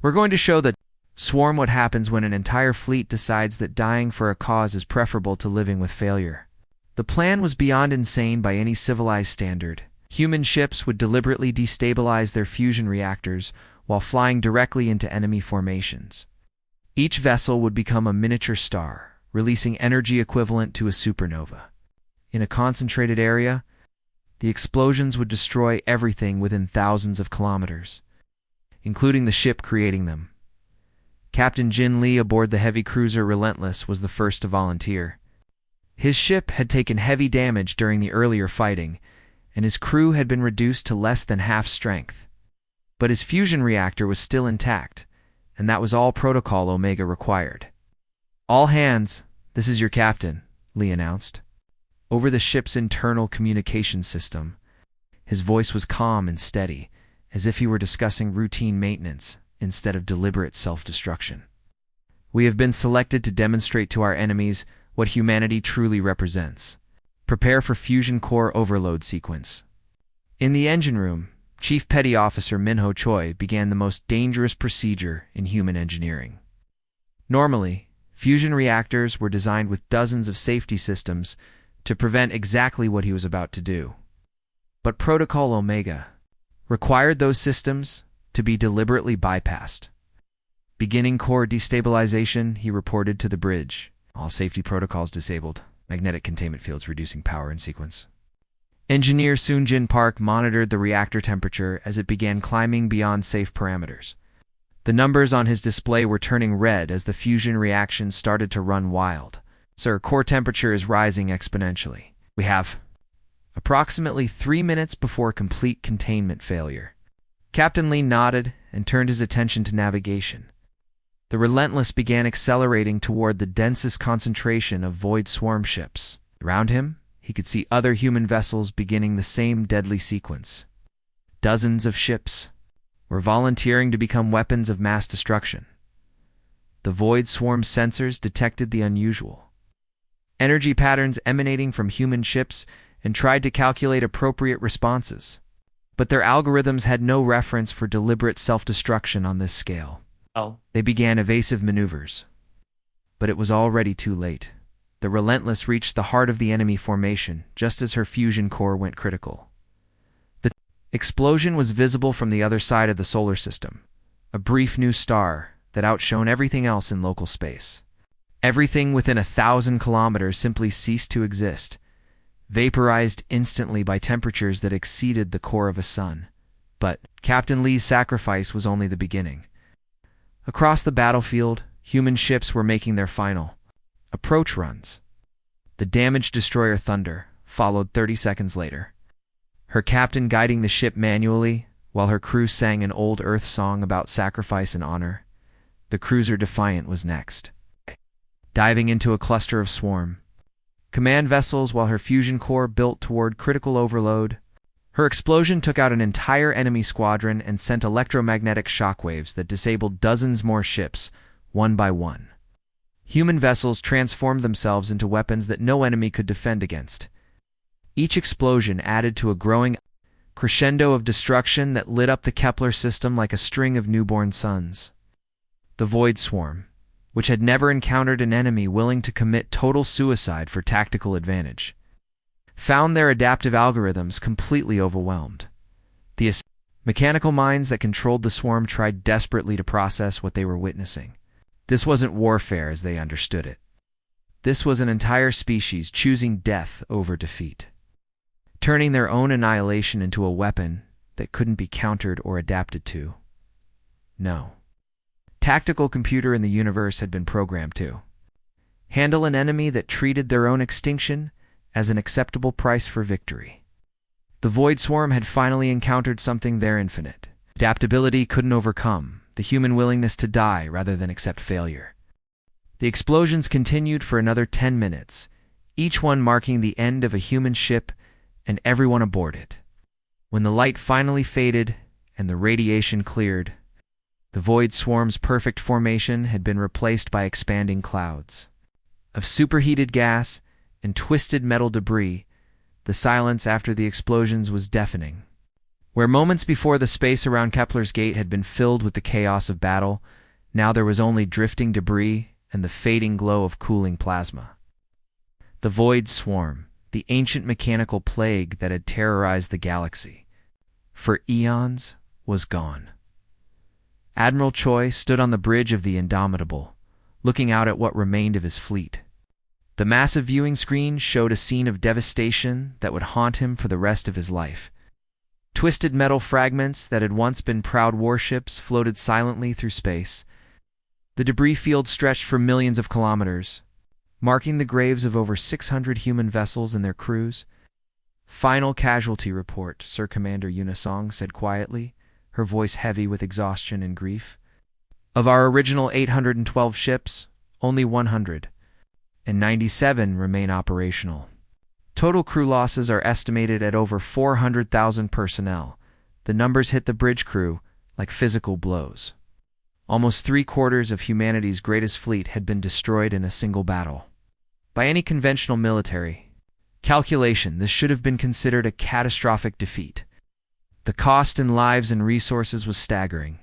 We're going to show the swarm what happens when an entire fleet decides that dying for a cause is preferable to living with failure. The plan was beyond insane by any civilized standard. Human ships would deliberately destabilize their fusion reactors while flying directly into enemy formations. Each vessel would become a miniature star, releasing energy equivalent to a supernova. In a concentrated area, the explosions would destroy everything within thousands of kilometers, including the ship creating them. Captain Jin Lee aboard the heavy cruiser Relentless was the first to volunteer. His ship had taken heavy damage during the earlier fighting, and his crew had been reduced to less than half strength. But his fusion reactor was still intact, and that was all Protocol Omega required. All hands, this is your captain, Lee announced. Over the ship's internal communication system, his voice was calm and steady, as if he were discussing routine maintenance instead of deliberate self-destruction. We have been selected to demonstrate to our enemies what humanity truly represents. Prepare for fusion core overload sequence. In the engine room, Chief Petty Officer Minho Choi began the most dangerous procedure in human engineering. Normally, fusion reactors were designed with dozens of safety systems to prevent exactly what he was about to do. But Protocol Omega required those systems to be deliberately bypassed. Beginning core destabilization, he reported to the bridge. All safety protocols disabled. Magnetic containment fields reducing power in sequence. Engineer Soonjin Park monitored the reactor temperature as it began climbing beyond safe parameters. The numbers on his display were turning red as the fusion reaction started to run wild. Sir, core temperature is rising exponentially. We have approximately 3 minutes before complete containment failure. Captain Lee nodded and turned his attention to navigation. The Relentless began accelerating toward the densest concentration of void swarm ships. Around him, he could see other human vessels beginning the same deadly sequence. Dozens of ships were volunteering to become weapons of mass destruction. The void swarm sensors detected the unusual energy patterns emanating from human ships and tried to calculate appropriate responses. But their algorithms had no reference for deliberate self-destruction on this scale. They began evasive maneuvers. But it was already too late. The Relentless reached the heart of the enemy formation just as her fusion core went critical. The explosion was visible from the other side of the solar system, a brief new star that outshone everything else in local space. Everything within 1,000 kilometers simply ceased to exist, vaporized instantly by temperatures that exceeded the core of a sun. But Captain Lee's sacrifice was only the beginning. Across the battlefield, human ships were making their final approach runs. The damaged destroyer Thunder followed 30 seconds later, her captain guiding the ship manually while her crew sang an old Earth song about sacrifice and honor. The cruiser Defiant was next, diving into a cluster of swarm command vessels while her fusion core built toward critical overload. Her explosion took out an entire enemy squadron and sent electromagnetic shockwaves that disabled dozens more ships, one by one. Human vessels transformed themselves into weapons that no enemy could defend against. Each explosion added to a growing crescendo of destruction that lit up the Kepler system like a string of newborn suns. The Void Swarm, which had never encountered an enemy willing to commit total suicide for tactical advantage, found their adaptive algorithms completely overwhelmed. The mechanical minds that controlled the swarm tried desperately to process what they were witnessing. This wasn't warfare as they understood it. This was an entire species choosing death over defeat, turning their own annihilation into a weapon that couldn't be countered or adapted to. No. Tactical computer in the universe had been programmed to handle an enemy that treated their own extinction as an acceptable price for victory. The Void Swarm had finally encountered something their infinite adaptability couldn't overcome, the human willingness to die rather than accept failure. The explosions continued for another 10 minutes, each one marking the end of a human ship and everyone aboard it. When the light finally faded and the radiation cleared, The void swarm's perfect formation had been replaced by expanding clouds of superheated gas and twisted metal debris. The silence after the explosions was deafening. Where moments before the space around Kepler's gate had been filled with the chaos of battle, now there was only drifting debris and the fading glow of cooling plasma. The void swarm, the ancient mechanical plague that had terrorized the galaxy for eons, was gone. Admiral Choi stood on the bridge of the Indomitable, looking out at what remained of his fleet. The massive viewing screen showed a scene of devastation that would haunt him for the rest of his life. Twisted metal fragments that had once been proud warships floated silently through space. The debris field stretched for millions of kilometers, marking the graves of over 600 human vessels and their crews. "Final casualty report," Sir Commander Unisong said quietly, her voice heavy with exhaustion and grief. "Of our original 812 ships, only 197 remain operational. Total crew losses are estimated at over 400,000 personnel. The numbers hit the bridge crew like physical blows. Almost 3/4 of humanity's greatest fleet had been destroyed in a single battle. By any conventional military calculation, this should have been considered a catastrophic defeat. The cost in lives and resources was staggering,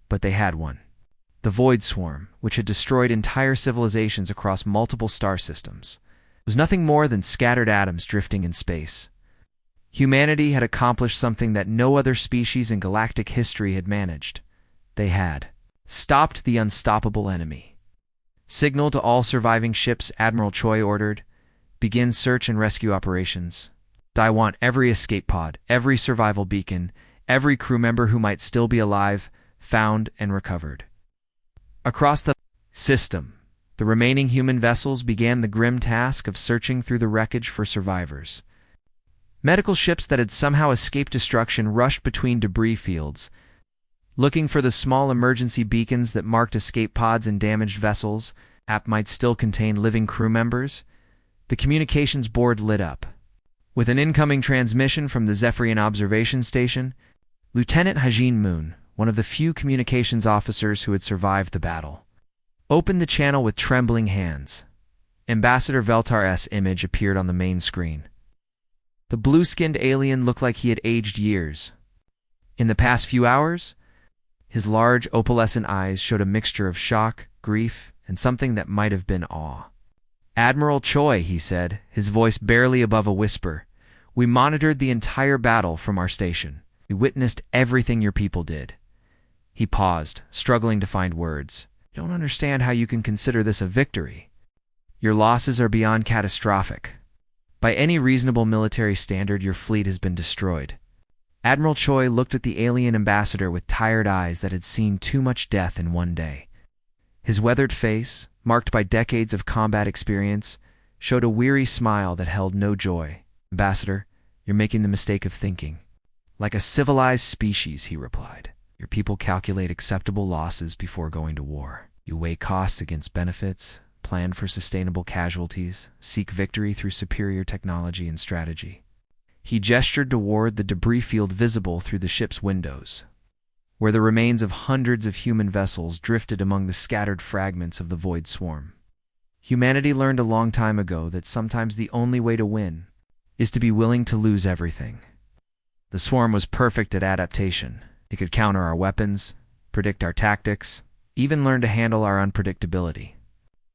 but they had won. The Void Swarm, which had destroyed entire civilizations across multiple star systems, was nothing more than scattered atoms drifting in space. Humanity had accomplished something that no other species in galactic history had managed. They had stopped the unstoppable enemy. "Signal to all surviving ships," Admiral Choi ordered. "Begin search and rescue operations. I want every escape pod, every survival beacon, every crew member who might still be alive, found and recovered." Across the system, the remaining human vessels began the grim task of searching through the wreckage for survivors. Medical ships that had somehow escaped destruction rushed between debris fields, looking for the small emergency beacons that marked escape pods and damaged vessels. App might still contain living crew members. The communications board lit up. With an incoming transmission from the Zephyrian Observation Station, Lieutenant Hajin Moon, one of the few communications officers who had survived the battle, opened the channel with trembling hands. Ambassador Veltar's image appeared on the main screen. The blue-skinned alien looked like he had aged years. In the past few hours, his large, opalescent eyes showed a mixture of shock, grief, and something that might have been awe. "Admiral Choi," he said, his voice barely above a whisper, "we monitored the entire battle from our station. We witnessed everything your people did." He paused, struggling to find words. "I don't understand how you can consider this a victory. Your losses are beyond catastrophic. By any reasonable military standard, your fleet has been destroyed." Admiral Choi looked at the alien ambassador with tired eyes that had seen too much death in one day. His weathered face, marked by decades of combat experience, showed a weary smile that held no joy. "Ambassador, you're making the mistake of thinking like a civilized species," he replied. "Your people calculate acceptable losses before going to war. You weigh costs against benefits, plan for sustainable casualties, seek victory through superior technology and strategy." He gestured toward the debris field visible through the ship's windows, where the remains of hundreds of human vessels drifted among the scattered fragments of the Void Swarm. Humanity learned a long time ago that sometimes the only way to win is to be willing to lose everything. The Swarm was perfect at adaptation. It could counter our weapons, predict our tactics, even learn to handle our unpredictability.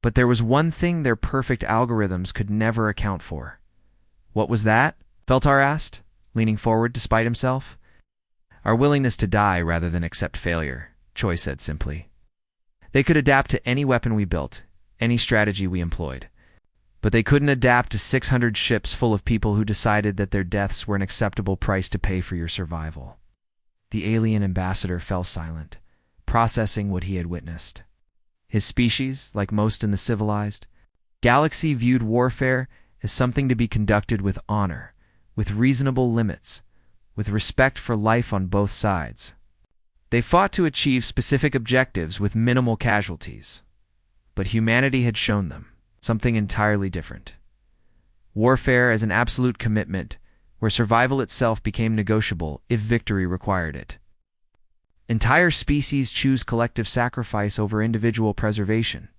But there was one thing their perfect algorithms could never account for. "What was that?" Veltar asked, leaning forward despite himself. "Our willingness to die rather than accept failure," Choi said simply. "They could adapt to any weapon we built, any strategy we employed. But they couldn't adapt to 600 ships full of people who decided that their deaths were an acceptable price to pay for your survival." The alien ambassador fell silent, processing what he had witnessed. His species, like most in the civilized galaxy, viewed warfare as something to be conducted with honor, with reasonable limits, with respect for life on both sides. They fought to achieve specific objectives with minimal casualties. But humanity had shown them something entirely different. Warfare as an absolute commitment, where survival itself became negotiable if victory required it. Entire species choose collective sacrifice over individual preservation.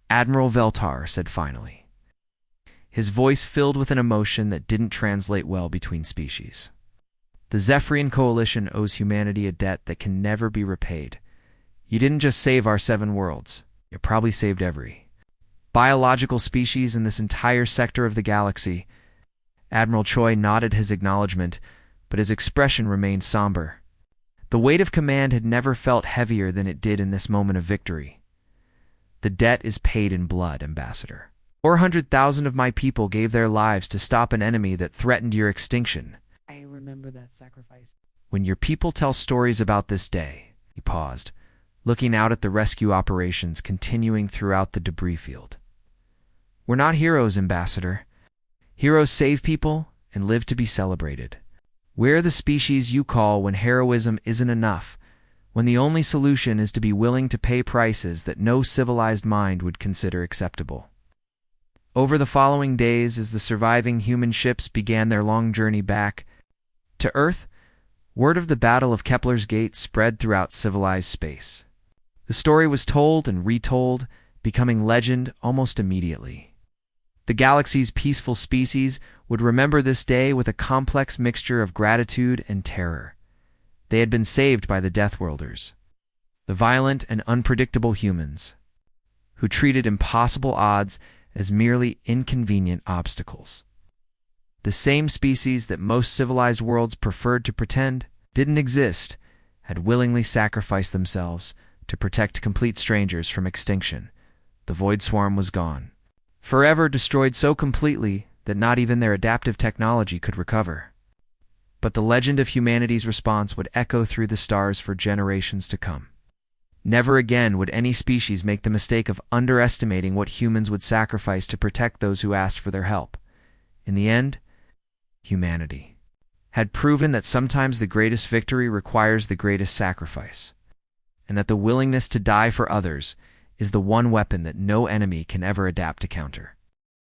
Admiral Veltar said finally, his voice filled with an emotion that didn't translate well between species. The Zephyrian Coalition owes humanity a debt that can never be repaid. You didn't just save our 7 worlds, you probably saved every biological species in this entire sector of the galaxy. Admiral Choi nodded his acknowledgement, but his expression remained somber. The weight of command had never felt heavier than it did in this moment of victory. The debt is paid in blood, Ambassador. 400,000 of my people gave their lives to stop an enemy that threatened your extinction. I remember that sacrifice. When your people tell stories about this day, he paused, looking out at the rescue operations continuing throughout the debris field. We're not heroes, Ambassador. Heroes save people and live to be celebrated. We're the species you call when heroism isn't enough, when the only solution is to be willing to pay prices that no civilized mind would consider acceptable. Over the following days, as the surviving human ships began their long journey back to Earth, word of the Battle of Kepler's Gate spread throughout civilized space. The story was told and retold, becoming legend almost immediately. The galaxy's peaceful species would remember this day with a complex mixture of gratitude and terror. They had been saved by the Deathworlders, the violent and unpredictable humans, who treated impossible odds as merely inconvenient obstacles. The same species that most civilized worlds preferred to pretend didn't exist had willingly sacrificed themselves to protect complete strangers from extinction. The Void Swarm was gone, forever destroyed so completely that not even their adaptive technology could recover. But the legend of humanity's response would echo through the stars for generations to come. Never again would any species make the mistake of underestimating what humans would sacrifice to protect those who asked for their help. In the end, humanity had proven that sometimes the greatest victory requires the greatest sacrifice, and that the willingness to die for others is the one weapon that no enemy can ever adapt to counter.